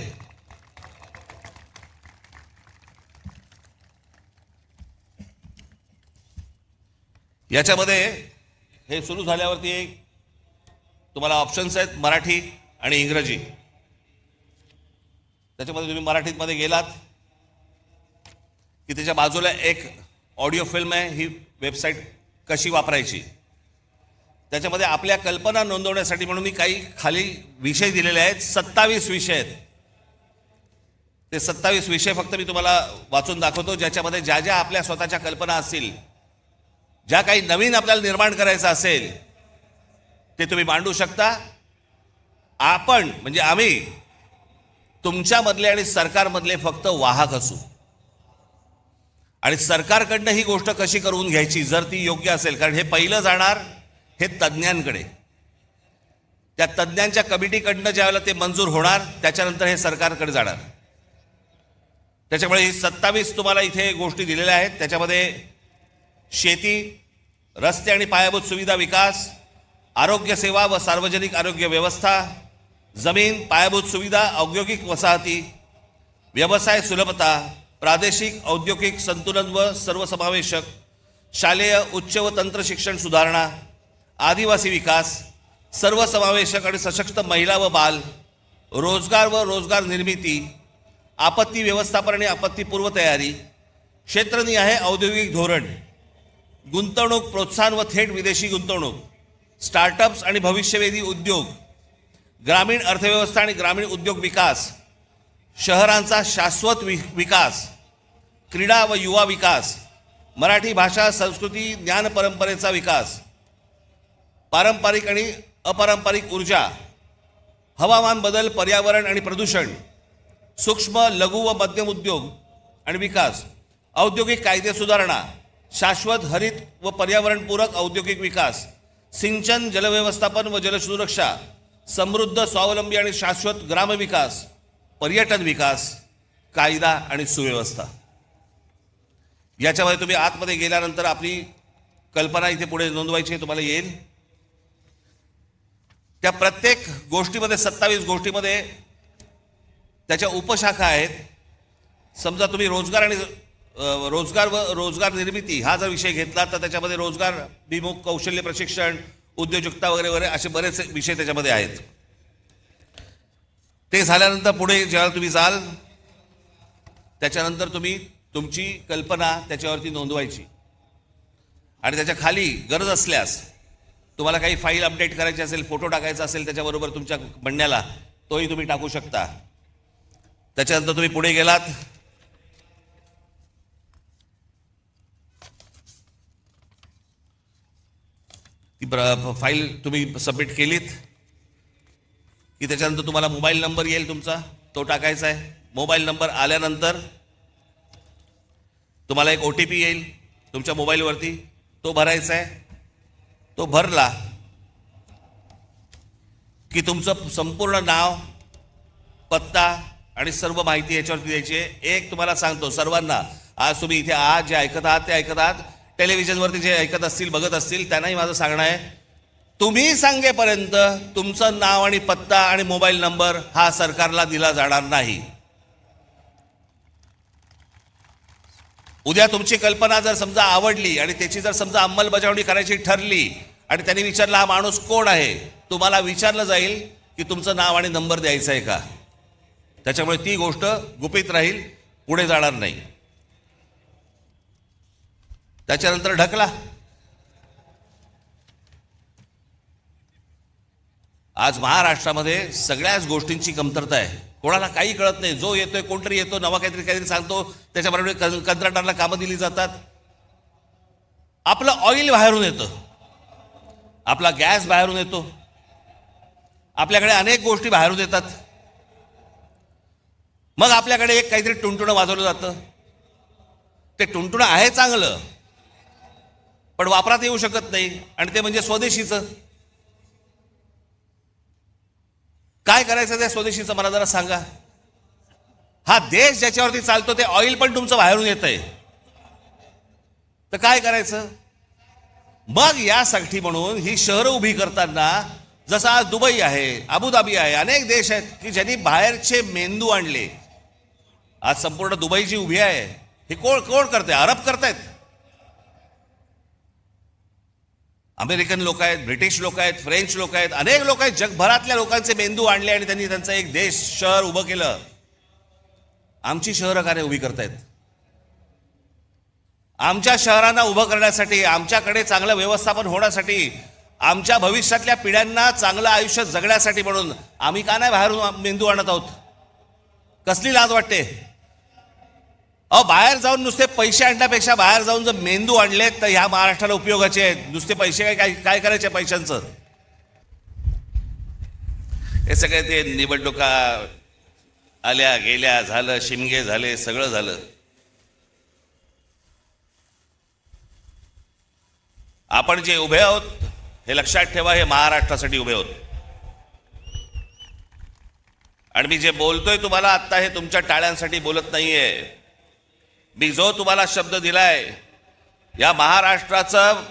याच्यामध्ये हे सुरू झाल्यावरती एक तुम्हाला ऑप्शन्स आहेत, मराठी आणि इंग्रजी. त्याच्यामध्ये तुम्ही मराठीमध्ये गेलात की त्याच्या बाजूला एक ऑडिओ फिल्म आहे, ही वेबसाईट कशी वापरायची. त्याच्यामध्ये आपल्या कल्पना नोंदवण्यासाठी म्हणून मी काही खाली विषय दिलेले आहेत, 27 विषय आहेत. ते 27 विषय फक्त मी तुम्हाला वाचून दाखवतो, ज्याच्यामध्ये ज्या ज्या आपल्या स्वतःच्या कल्पना असतील, ज्या काही नवीन आपल्याला निर्माण करायचं असेल ते तुम्ही मांडू शकता. आपण म्हणजे आम्ही तुमच्यामधले आणि सरकारमधले फक्त वाहक असू. आणि सरकारकडनं ही गोष्ट कशी करून घ्यायची जर ती योग्य असेल, कारण हे पहिलं जाणार हे तज्ज्ञांकडे, त्या तज्ज्ञांच्या कमिटीकडनं ज्यावेळेला ते मंजूर होणार त्याच्यानंतर हे सरकारकडे जाणार. त्याच्यामुळे ही 27 तुम्हाला इथे गोष्टी दिलेल्या आहेत. त्याच्यामध्ये शेती, रस्ते आणि पायाभूत सुविधा विकास, आरोग्य सेवा व सार्वजनिक आरोग्य व्यवस्था, जमीन, पायाभूत सुविधा, औद्योगिक वसाहती, व्यवसाय सुलभता, प्रादेशिक औद्योगिक संतुलन व सर्वसमावेशक, शालेय उच्च व तंत्र शिक्षण सुधारणा, आदिवासी विकास, सर्वसमावेशक आणि सशक्त महिला व बाल, रोजगार व रोजगार निर्मिती, आपत्ती व्यवस्थापन आणि आपत्तीपूर्व तयारी, क्षेत्रनिहाय औद्योगिक धोरण, गुंतवणूक प्रोत्साहन व थेट विदेशी गुंतवणूक, स्टार्टअप्स आणि भविष्यवेधी उद्योग, ग्रामीण अर्थव्यवस्था आणि ग्रामीण उद्योग विकास, शहरांचा शाश्वत विकास, क्रीडा व युवा विकास, मराठी भाषा संस्कृती ज्ञान परंपरेचा विकास, पारंपरिक आणि अपारंपरिक ऊर्जा, हवामान बदल, पर्यावरण आणि प्रदूषण, सूक्ष्म लघु व मध्यम उद्योग आणि विकास, औद्योगिक कायदे सुधारणा, शाश्वत हरित व पर्यावरणपूरक औद्योगिक विकास, सिंचन, जलव्यवस्थापन व जलसुरक्षा, समृद्ध, स्वावलंबी आणि शाश्वत ग्रामविकास, पर्यटन विकास, कायदा आणि सुव्यवस्था. याच्यामध्ये तुम्ही आतमध्ये गेल्यानंतर आपली कल्पना इथे पुढे नोंदवायची तुम्हाला येईल. त्या प्रत्येक गोष्टीमध्ये 27 गोष्टीमध्ये त्याच्या उपशाखा आहेत. समजा तुम्ही रोजगार आणि रोजगार निर्मिती हा जर विषय घेतला तर त्याच्यामध्ये रोजगार विमुख, कौशल्य प्रशिक्षण, उद्योजकता वगैरे वगैरे असे बरेच विषय त्याच्यामध्ये आहेत. ते झाल्यानंतर पुढे जेव्हा तुम्ही जाल त्याच्यानंतर तुम्ही तुमची कल्पना त्याच्यावरती नोंदवायची आणि त्याच्या खाली गरज असल्यास तुम्हाला काही फाईल अपडेट करायची असेल, फोटो टाकायचा असेल त्याच्याबरोबर तुमच्या म्हणण्याला, तोही तुम्ही टाकू शकता. त्याच्यानंतर तुम्ही पुढे गेलात ती फाईल तुम्ही सबमिट केलीत की त्याच्यानंतर तुम्हाला मोबाईल नंबर येईल तुमचा, तो टाकायचा आहे. मोबाईल नंबर आल्यानंतर तुम्हाला एक OTP येईल तुमच्या मोबाईलवरती, तो भरायचा आहे. तो भरला की तुमचं संपूर्ण नाव, पत्ता आणि सर्व माहिती याच्यावरती द्यायची आहे. एक तुम्हाला सांगतो सर्वांना, आज तुम्ही इथे आज जे ऐकत आहात ते ऐकत आहात, टेलिव्हिजनवरती जे ऐकत असतील, बघत असतील, त्यांनाही माझं सांगणं आहे, तुम्ही सांगेपर्यंत तुमचं नाव आणि पत्ता आणि मोबाईल नंबर हा सरकारला दिला जाणार नाही. उद्या तुमची कल्पना जर समजा आवडली आणि त्याची जर समजा अंमलबजावणी करायची ठरली आणि त्यांनी विचारलं हा माणूस कोण आहे, तुम्हाला विचारलं जाईल की तुमचं नाव आणि नंबर द्यायचा आहे का. त्याच्यामुळे ती गोष्ट गुपित राहील, पुढे जाणार नाही. त्याच्यानंतर ढकला. आज महाराष्ट्रामध्ये सगळ्याच गोष्टींची कमतरता आहे. कोणाला काही कळत नाही. जो येतोय, कोणतरी येतो, नवा काहीतरी सांगतो, त्याच्याबरोबर कंत्राटदाराला कामं दिली जातात. आपलं ऑइल बाहेरून येतं, आपला गॅस बाहेरून येतो, आपल्याकडे अनेक गोष्टी बाहेरून येतात. मग आपल्याकडे एक काहीतरी टुणटुणं वाजवलं जातं. ते टुणटुणं आहे चांगलं, पण वापरात येऊ शकत नाही, आणि ते म्हणजे स्वदेशीचं. काय करायचं त्या स्वदेशीचं मला जरा सांगा. हा देश ज्याच्यावरती चालतो ते ऑइल पण तुमचं बाहेरून येतंय, तर काय करायचं. मग यासाठी म्हणून ही शहरं उभी करताना, जसं आज दुबई आहे, अबुधाबी आहे, अनेक देश आहेत की ज्यांनी बाहेरचे मेंदू आणले. आज संपूर्ण दुबई जी उभी आहे हे कोण करते? अरब करतायत, अमेरिकन लोक आहेत, ब्रिटिश लोक आहेत, फ्रेंच लोक आहेत, अनेक लोक आहेत. जगभरातल्या लोकांचे मेंदू आणले आणि त्यांनी त्यांचं एक देश, शहर उभं केलं. आमची शहरं कार्य उभी करतायत. आमच्या शहरांना उभं करण्यासाठी, आमच्याकडे चांगलं व्यवस्थापन होण्यासाठी, आमच्या भविष्यातल्या पिढ्यांना चांगलं आयुष्य जगण्यासाठी म्हणून आम्ही का नाही बाहेरून मेंदू आणत आहोत? कसली लाज वाटते. बाहेर जाऊन नुसते पैसे आणण्यापेक्षा बाहेर जाऊन जर मेंदू आणलेत तर ह्या महाराष्ट्राला उपयोगाचे आहेत. नुसते पैसे काय करायचे पैशांचं? हे सगळे ते निवडणुका आल्या गेल्या, झालं, शिमगे झाले, सगळं झालं. आपण जे उभे आहोत हे लक्षात ठेवा, हे महाराष्ट्रासाठी उभे आहोत. आणि मी जे बोलतोय तुम्हाला आत्ता, हे तुमच्या टाळ्यांसाठी बोलत नाहीये. मी जो तुम्हाला शब्द दिलाय, या महाराष्ट्राचं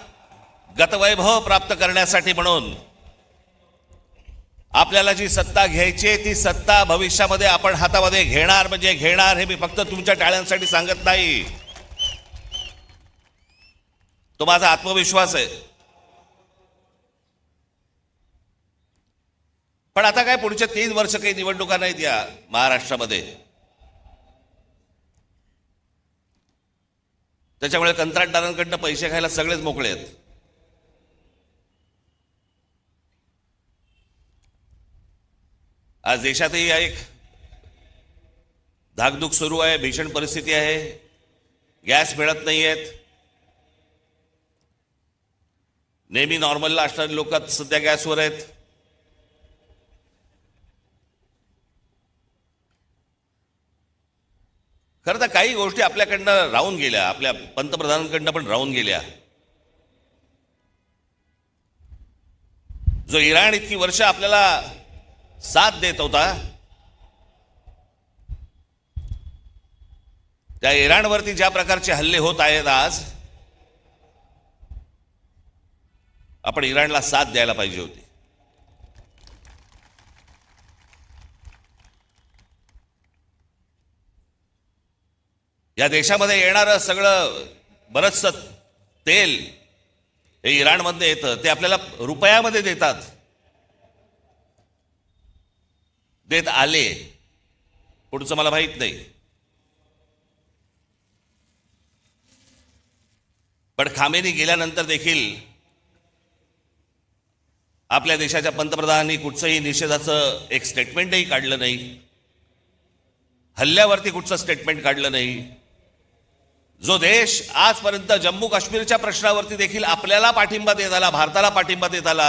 गतवैभव प्राप्त करण्यासाठी म्हणून आपल्याला जी सत्ता घ्यायची, ती सत्ता भविष्यामध्ये आपण हातामध्ये घेणार म्हणजे घेणार. हे मी फक्त तुमच्या टाळ्यांसाठी सांगत नाही, तो माझा आत्मविश्वास आहे. पण आता काय, पुढच्या 3 वर्ष काही निवडणुका नाहीत या महाराष्ट्रामध्ये. त्याच्यामुळे कंत्राटदारांकडनं पैसे खायला सगळेच मोकळे आहेत. आज देशातही एक धाकधूक सुरू आहे, भीषण परिस्थिती आहे. गॅस मिळत नाहीयेत. नेहमी नॉर्मलला असणारी लोक सध्या गॅसवर आहेत. खरं तर काही गोष्टी आपल्याकडनं राहून गेल्या, आपल्या पंतप्रधानांकडनं पण राहून गेल्या. जो इराण इतकी वर्ष आपल्याला साथ देत होता, त्या इराणवरती ज्या प्रकारचे हल्ले होत आहेत आज, आपण इराणला साथ द्यायला पाहिजे होती. या देशामध्ये येणारं सगळं बरचसं तेल हे इराणमधनं येतं, ते आपल्याला रुपयामध्ये देतात, देत आले. पुढचं मला माहित नाही. पण खामेनी गेल्यानंतर देखील आपल्या देशाच्या पंतप्रधानांनी कुठचंही निषेधाचं एक स्टेटमेंटही काढलं नाही. हल्ल्यावरती कुठचं स्टेटमेंट काढलं नाही. जो देश आजपर्यंत जम्मू काश्मीरच्या प्रश्नावरती देखील आपल्याला पाठिंबा देत आला, भारताला पाठिंबा देत आला,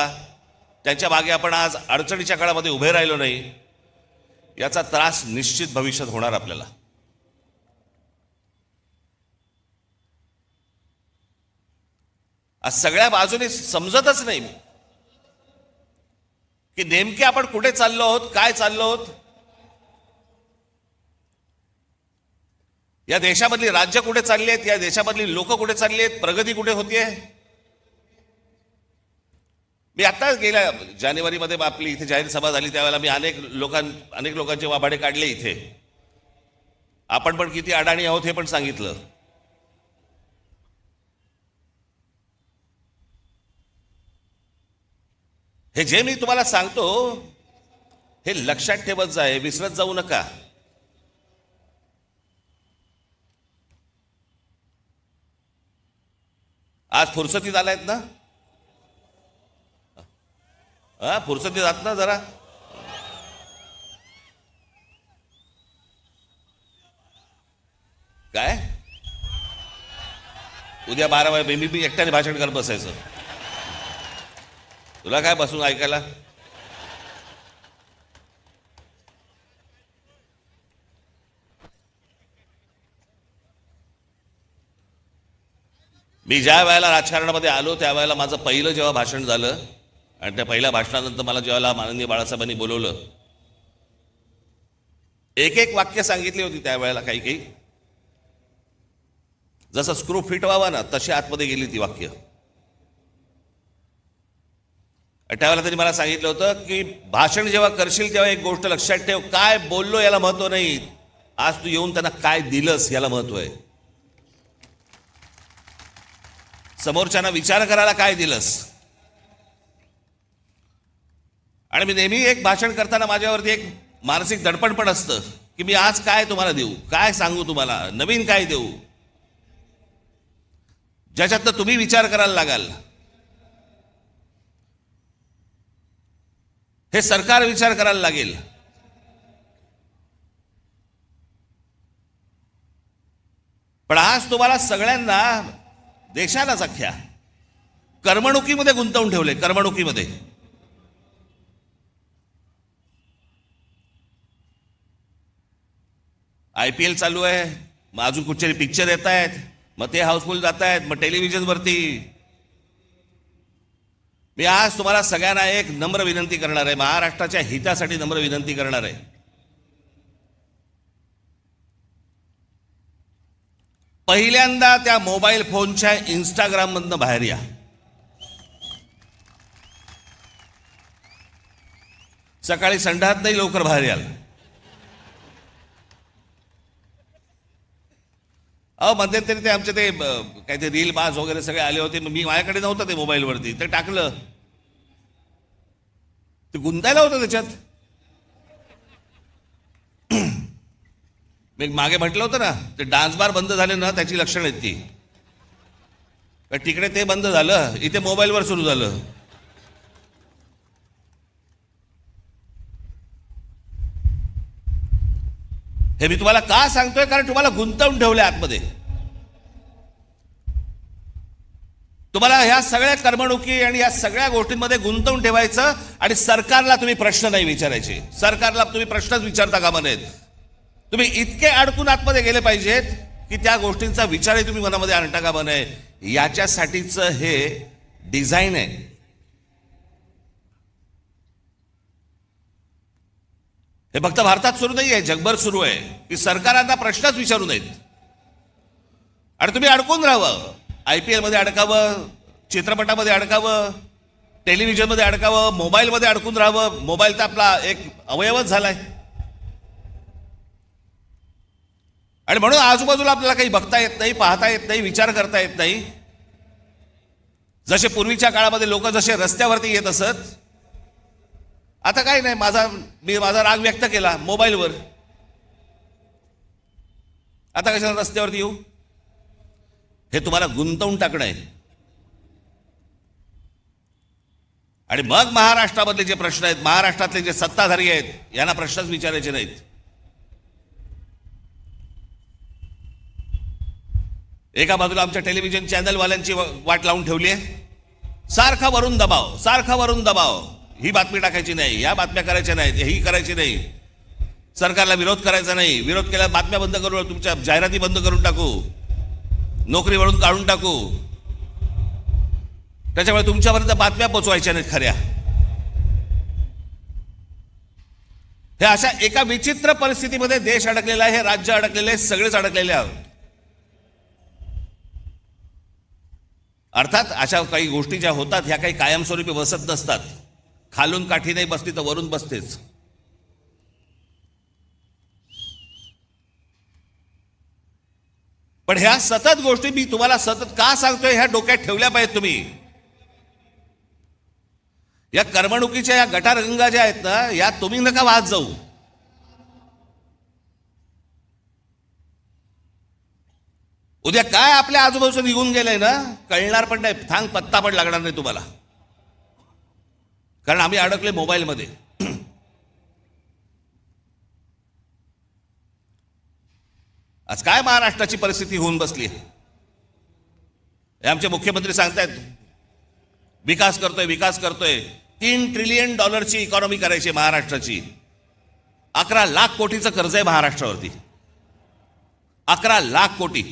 त्यांच्या मागे आपण आज अडचणीच्या काळामध्ये उभे राहिलो नाही, याचा त्रास निश्चित भविष्यात होणार आपल्याला. आज सगळ्या बाजूने समजतच नाही की नेमके आपण कुठे चाललो आहोत, काय चाललो आहोत. या देशामधली राज्य कुठे चालली आहेत, या देशामधली लोक कुठे चालली आहेत, प्रगती कुठे होतीये. मी आत्ताच गेल्या जानेवारीमध्ये आपली इथे जाहीर सभा झाली, त्यावेळेला मी अनेक लोकांचे वाभाडे काढले इथे. आपण पण किती अडाणी आहोत हे पण सांगितलं. हे जे मी तुम्हाला सांगतो हे लक्षात ठेवत जाय, विसरत जाऊ नका. आज फुरसतीत आलायत ना, फुरसतीत आहात ना जरा. काय उद्या 12 वाजे मी एकट्याने भाषण करत बसायचं. तुला काय बसून ऐकायला. मी ज्या वेळेला राजकारणामध्ये आलो त्यावेळेला माझं पहिलं जेव्हा भाषण झालं आणि त्या पहिल्या भाषणानंतर मला जेव्हा माननीय बाळासाहेबांनी बोलवलं, एक वाक्य सांगितली होती त्यावेळेला. काही जसं स्क्रू फिट व्हावा ना तशी आतमध्ये गेली ती वाक्य. त्यावेळेला त्यांनी मला सांगितलं होतं की भाषण जेव्हा करशील तेव्हा एक गोष्ट लक्षात ठेव, काय बोललो याला महत्व नाही, आज तू येऊन त्यांना काय दिलंस याला महत्व आहे. समोरच्यांना विचार करायला काय दिलंस. आणि मी नेहमी एक भाषण करताना माझ्यावरती एक मानसिक दडपण पण असतं की मी आज काय तुम्हाला देऊ, काय सांगू तुम्हाला, नवीन काय देऊ, ज्याच्यातनं तुम्ही विचार करायला लागाल. हे सरकार विचार करायला लागेल. पण आज तुम्हाला सगळ्यांना, देशालाच अख्ख्या करमणुकीमध्ये गुंतवून ठेवले. करमणुकीमध्ये IPL चालू आहे, मग अजून कुठचे पिक्चर येत आहेत, मग ते हाऊसफुल जात आहेत, मग टेलिव्हिजनवरती. मी आज तुम्हाला सगळ्यांना एक नम्र विनंती करणार आहे, महाराष्ट्राच्या हितासाठी नम्र विनंती करणार आहे. पहिल्यांदा त्या मोबाईल फोनच्या इंस्टाग्राम मधनं बाहेर या. सकाळी संडास नाही, लवकर बाहेर याल. मध्यंतरी ते आमचे ते काय ते रील बाज वगैरे सगळे आले होते, मी माझ्याकडे नव्हतं ते मोबाईलवरती, ते टाकलं. ते गुंतायला होतं त्याच्यात. मी मागे म्हटलं होतं ना, ते डान्स बार बंद झाले ना त्याची लक्षणं आहेत ती. तिकडे ते बंद झालं, इथे मोबाईलवर सुरू झालं. हे मी तुम्हाला का सांगतोय, कारण तुम्हाला गुंतवून ठेवलंय आतमध्ये. तुम्हाला ह्या सगळ्या करमणुकी आणि या सगळ्या गोष्टींमध्ये गुंतवून ठेवायचं आणि सरकारला तुम्ही प्रश्न नाही विचारायचे. सरकारला तुम्ही प्रश्नच विचारता कामा नयेत. तुम्ही इतके अडकून आतमध्ये गेले पाहिजेत की त्या गोष्टींचा विचारही तुम्ही मनामध्ये आणता कामा नये. याच्यासाठीचं हे डिझाईन आहे. हे फक्त भारतात सुरू नाही आहे, जगभर सुरू आहे की सरकारांना प्रश्नच विचारू नयेत आणि तुम्ही अडकून राहावं. IPL मध्ये अडकावं, चित्रपटामध्ये अडकावं, टेलिव्हिजनमध्ये अडकावं, मोबाईलमध्ये अडकून राहावं. मोबाईल तर आपला एक अवयवच झालाय आणि म्हणून आजूबाजूला आपल्याला काही बघता येत नाही, पाहता येत नाही, विचार करता येत नाही. जसे पूर्वीच्या काळामध्ये लोक जसे रस्त्यावरती येत असत, आता काही नाही, मी माझा राग व्यक्त केला मोबाईलवर, आता कशाला रस्त्यावरती येऊ. हे तुम्हाला गुंतवून टाकणं आहे. आणि मग महाराष्ट्रामधले जे प्रश्न आहेत, महाराष्ट्रातले जे सत्ताधारी आहेत, यांना प्रश्नच विचारायचे नाहीत. एका बाजूला आमच्या टेलिव्हिजन चॅनलवाल्यांची वाट लावून ठेवली आहे. सारखा वरून दबाव, सारखा वरून दबाव. ही बातमी टाकायची नाही, या बातम्या करायच्या नाहीत, ही करायची नाही, सरकारला विरोध करायचा नाही, विरोध केला बातम्या बंद करू, तुमच्या जाहिराती बंद करून टाकू, नोकरीवरून काढून टाकू. त्याच्यामुळे तुमच्यापर्यंत बातम्या पोचवायच्या नाहीत खऱ्या. हे अशा एका विचित्र परिस्थितीमध्ये देश अडकलेला आहे, हे राज्य अडकलेले आहे, सगळेच अडकलेले आहोत. अर्थात अशा काही गोष्टी ज्या होतात ह्या काही कायमस्वरूपी बसत नसतात. खालून काठी नाही बसली तर वरून बसतेच. पण ह्या सतत गोष्टी मी तुम्हाला सतत का सांगतोय, ह्या डोक्यात ठेवल्या पाहिजेत तुम्ही. या करमणुकीच्या या गटारगंगा ज्या आहेत ना, या तुम्ही नका वाहत जाऊ. उद्या काय आपल्या आजूबाजूला निघून गेलंय ना, कळणार पण नाही, थांग पत्ता पण लागणार नाही तुम्हाला. कारण आम्ही अडकले मोबाईलमध्ये. आज काय महाराष्ट्राची परिस्थिती होऊन बसली आहे. हे आमचे मुख्यमंत्री सांगतायत विकास करतोय, विकास करतोय. $3 ट्रिलियन इकॉनॉमी करायची महाराष्ट्राची. 11 लाख कोटीचं कर्ज आहे महाराष्ट्रावरती. 11 लाख कोटी.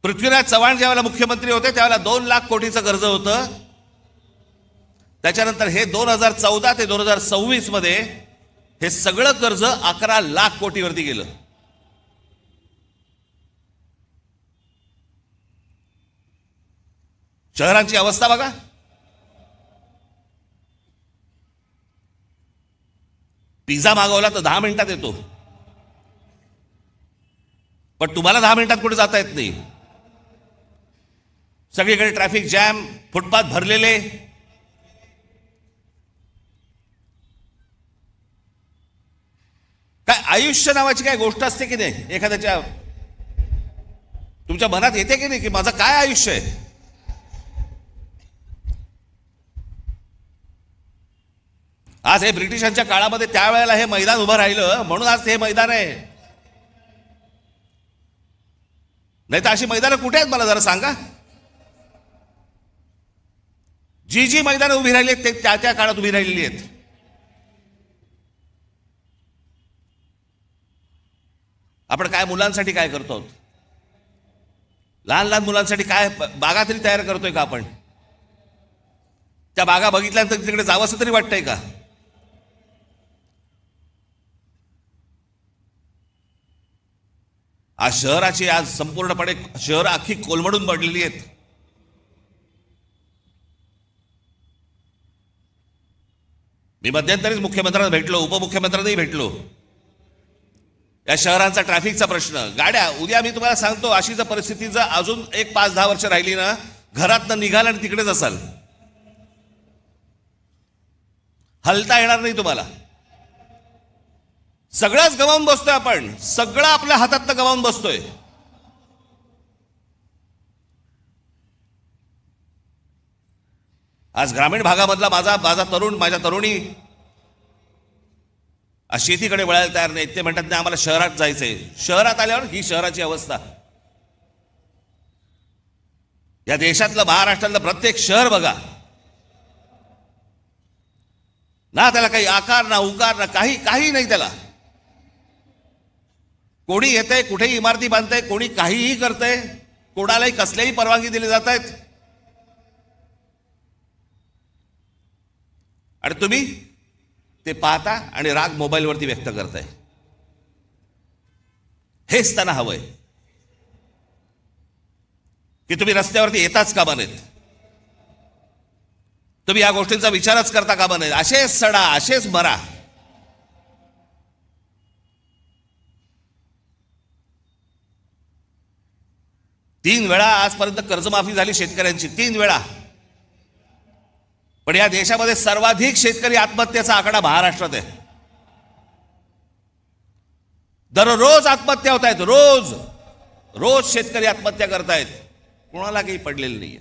पृथ्वीराज चव्हाण ज्यावेळेला मुख्यमंत्री होते त्यावेळेला 2 लाख कोटीचं कर्ज होतं. त्याच्यानंतर हे 2014 ते 2026 मध्ये हे सगळं कर्ज 11 लाख कोटीवरती गेलं. शहरांची अवस्था बघा. पिझ्झा मागवला तर 10 मिनिटात येतो, पण तुम्हाला 10 मिनिटात कुठे जाता येत नाही. सगळीकडे ट्रॅफिक जॅम, फुटपाथ भरलेले. काय आयुष्य नावाची काय गोष्ट असते की नाही एखाद्याच्या, तुमच्या मनात येते की नाही की माझं काय आयुष्य आहे. आज हे ब्रिटिशांच्या काळामध्ये त्यावेळेला हे मैदान उभं राहिलं म्हणून आज हे मैदान आहे. नाही तर अशी मैदानं कुठे आहेत मला जरा सांगा. जी मैदानं उभी राहिली आहेत ते त्या त्या काळात उभी राहिलेली आहेत. आपण काय मुलांसाठी काय करतो, लहान लहान मुलांसाठी काय बागा तरी तयार करतोय का आपण. त्या बागा बघितल्यानंतर तिकडे जावंसं तरी वाटतंय का. आज शहराची आज संपूर्णपणे शहर अख्खी कोलमडून पडलेली आहेत. मी मध्यंतरीच मुख्यमंत्र्यांना भेटलो, उपमुख्यमंत्र्यांनाही भेटलो. या शहरांचा ट्रॅफिकचा प्रश्न, गाड्या, उद्या मी तुम्हाला सांगतो अशी जर परिस्थिती जर अजून 5-10 वर्ष राहिली ना, घरातनं निघाल आणि तिकडेच असाल, हलता येणार नाही तुम्हाला. सगळंच गमावून बसतोय आपण, सगळं आपल्या हातातनं गमावून बसतोय. आज ग्रामीण भागामधला माझा तरुण, माझ्या तरुणी शेतीकडे वळायला तयार नाहीत. ते म्हणतात नाही आम्हाला शहरात जायचंय. शहरात आल्यावर ही शहराची अवस्था. या देशातलं महाराष्ट्रातलं प्रत्येक शहर बघा ना, त्याला काही आकार ना उकार ना काही नाही त्याला. कोणी येतंय, कुठेही इमारती बांधतंय, कोणी काहीही करतंय, कोणालाही कसल्याही परवानगी दिली जात आहेत. आणि तुम्ही ते पाहता आणि राग मोबाईलवरती व्यक्त करताय. हेच त्यांना हवंय की तुम्ही रस्त्यावरती येताच कामा नयेत, तुम्ही या गोष्टींचा विचारच करता कामा नयेत. असेच सडा, असेच मरा. तीन वेळा आजपर्यंत कर्जमाफी झाली शेतकऱ्यांची, 3 वेळा. पण या देशामध्ये सर्वाधिक शेतकरी आत्महत्येचा आकडा महाराष्ट्रात आहे. दररोज आत्महत्या होत आहेत, रोज शेतकरी आत्महत्या करतायत, कोणाला काही पडलेलं नाहीये.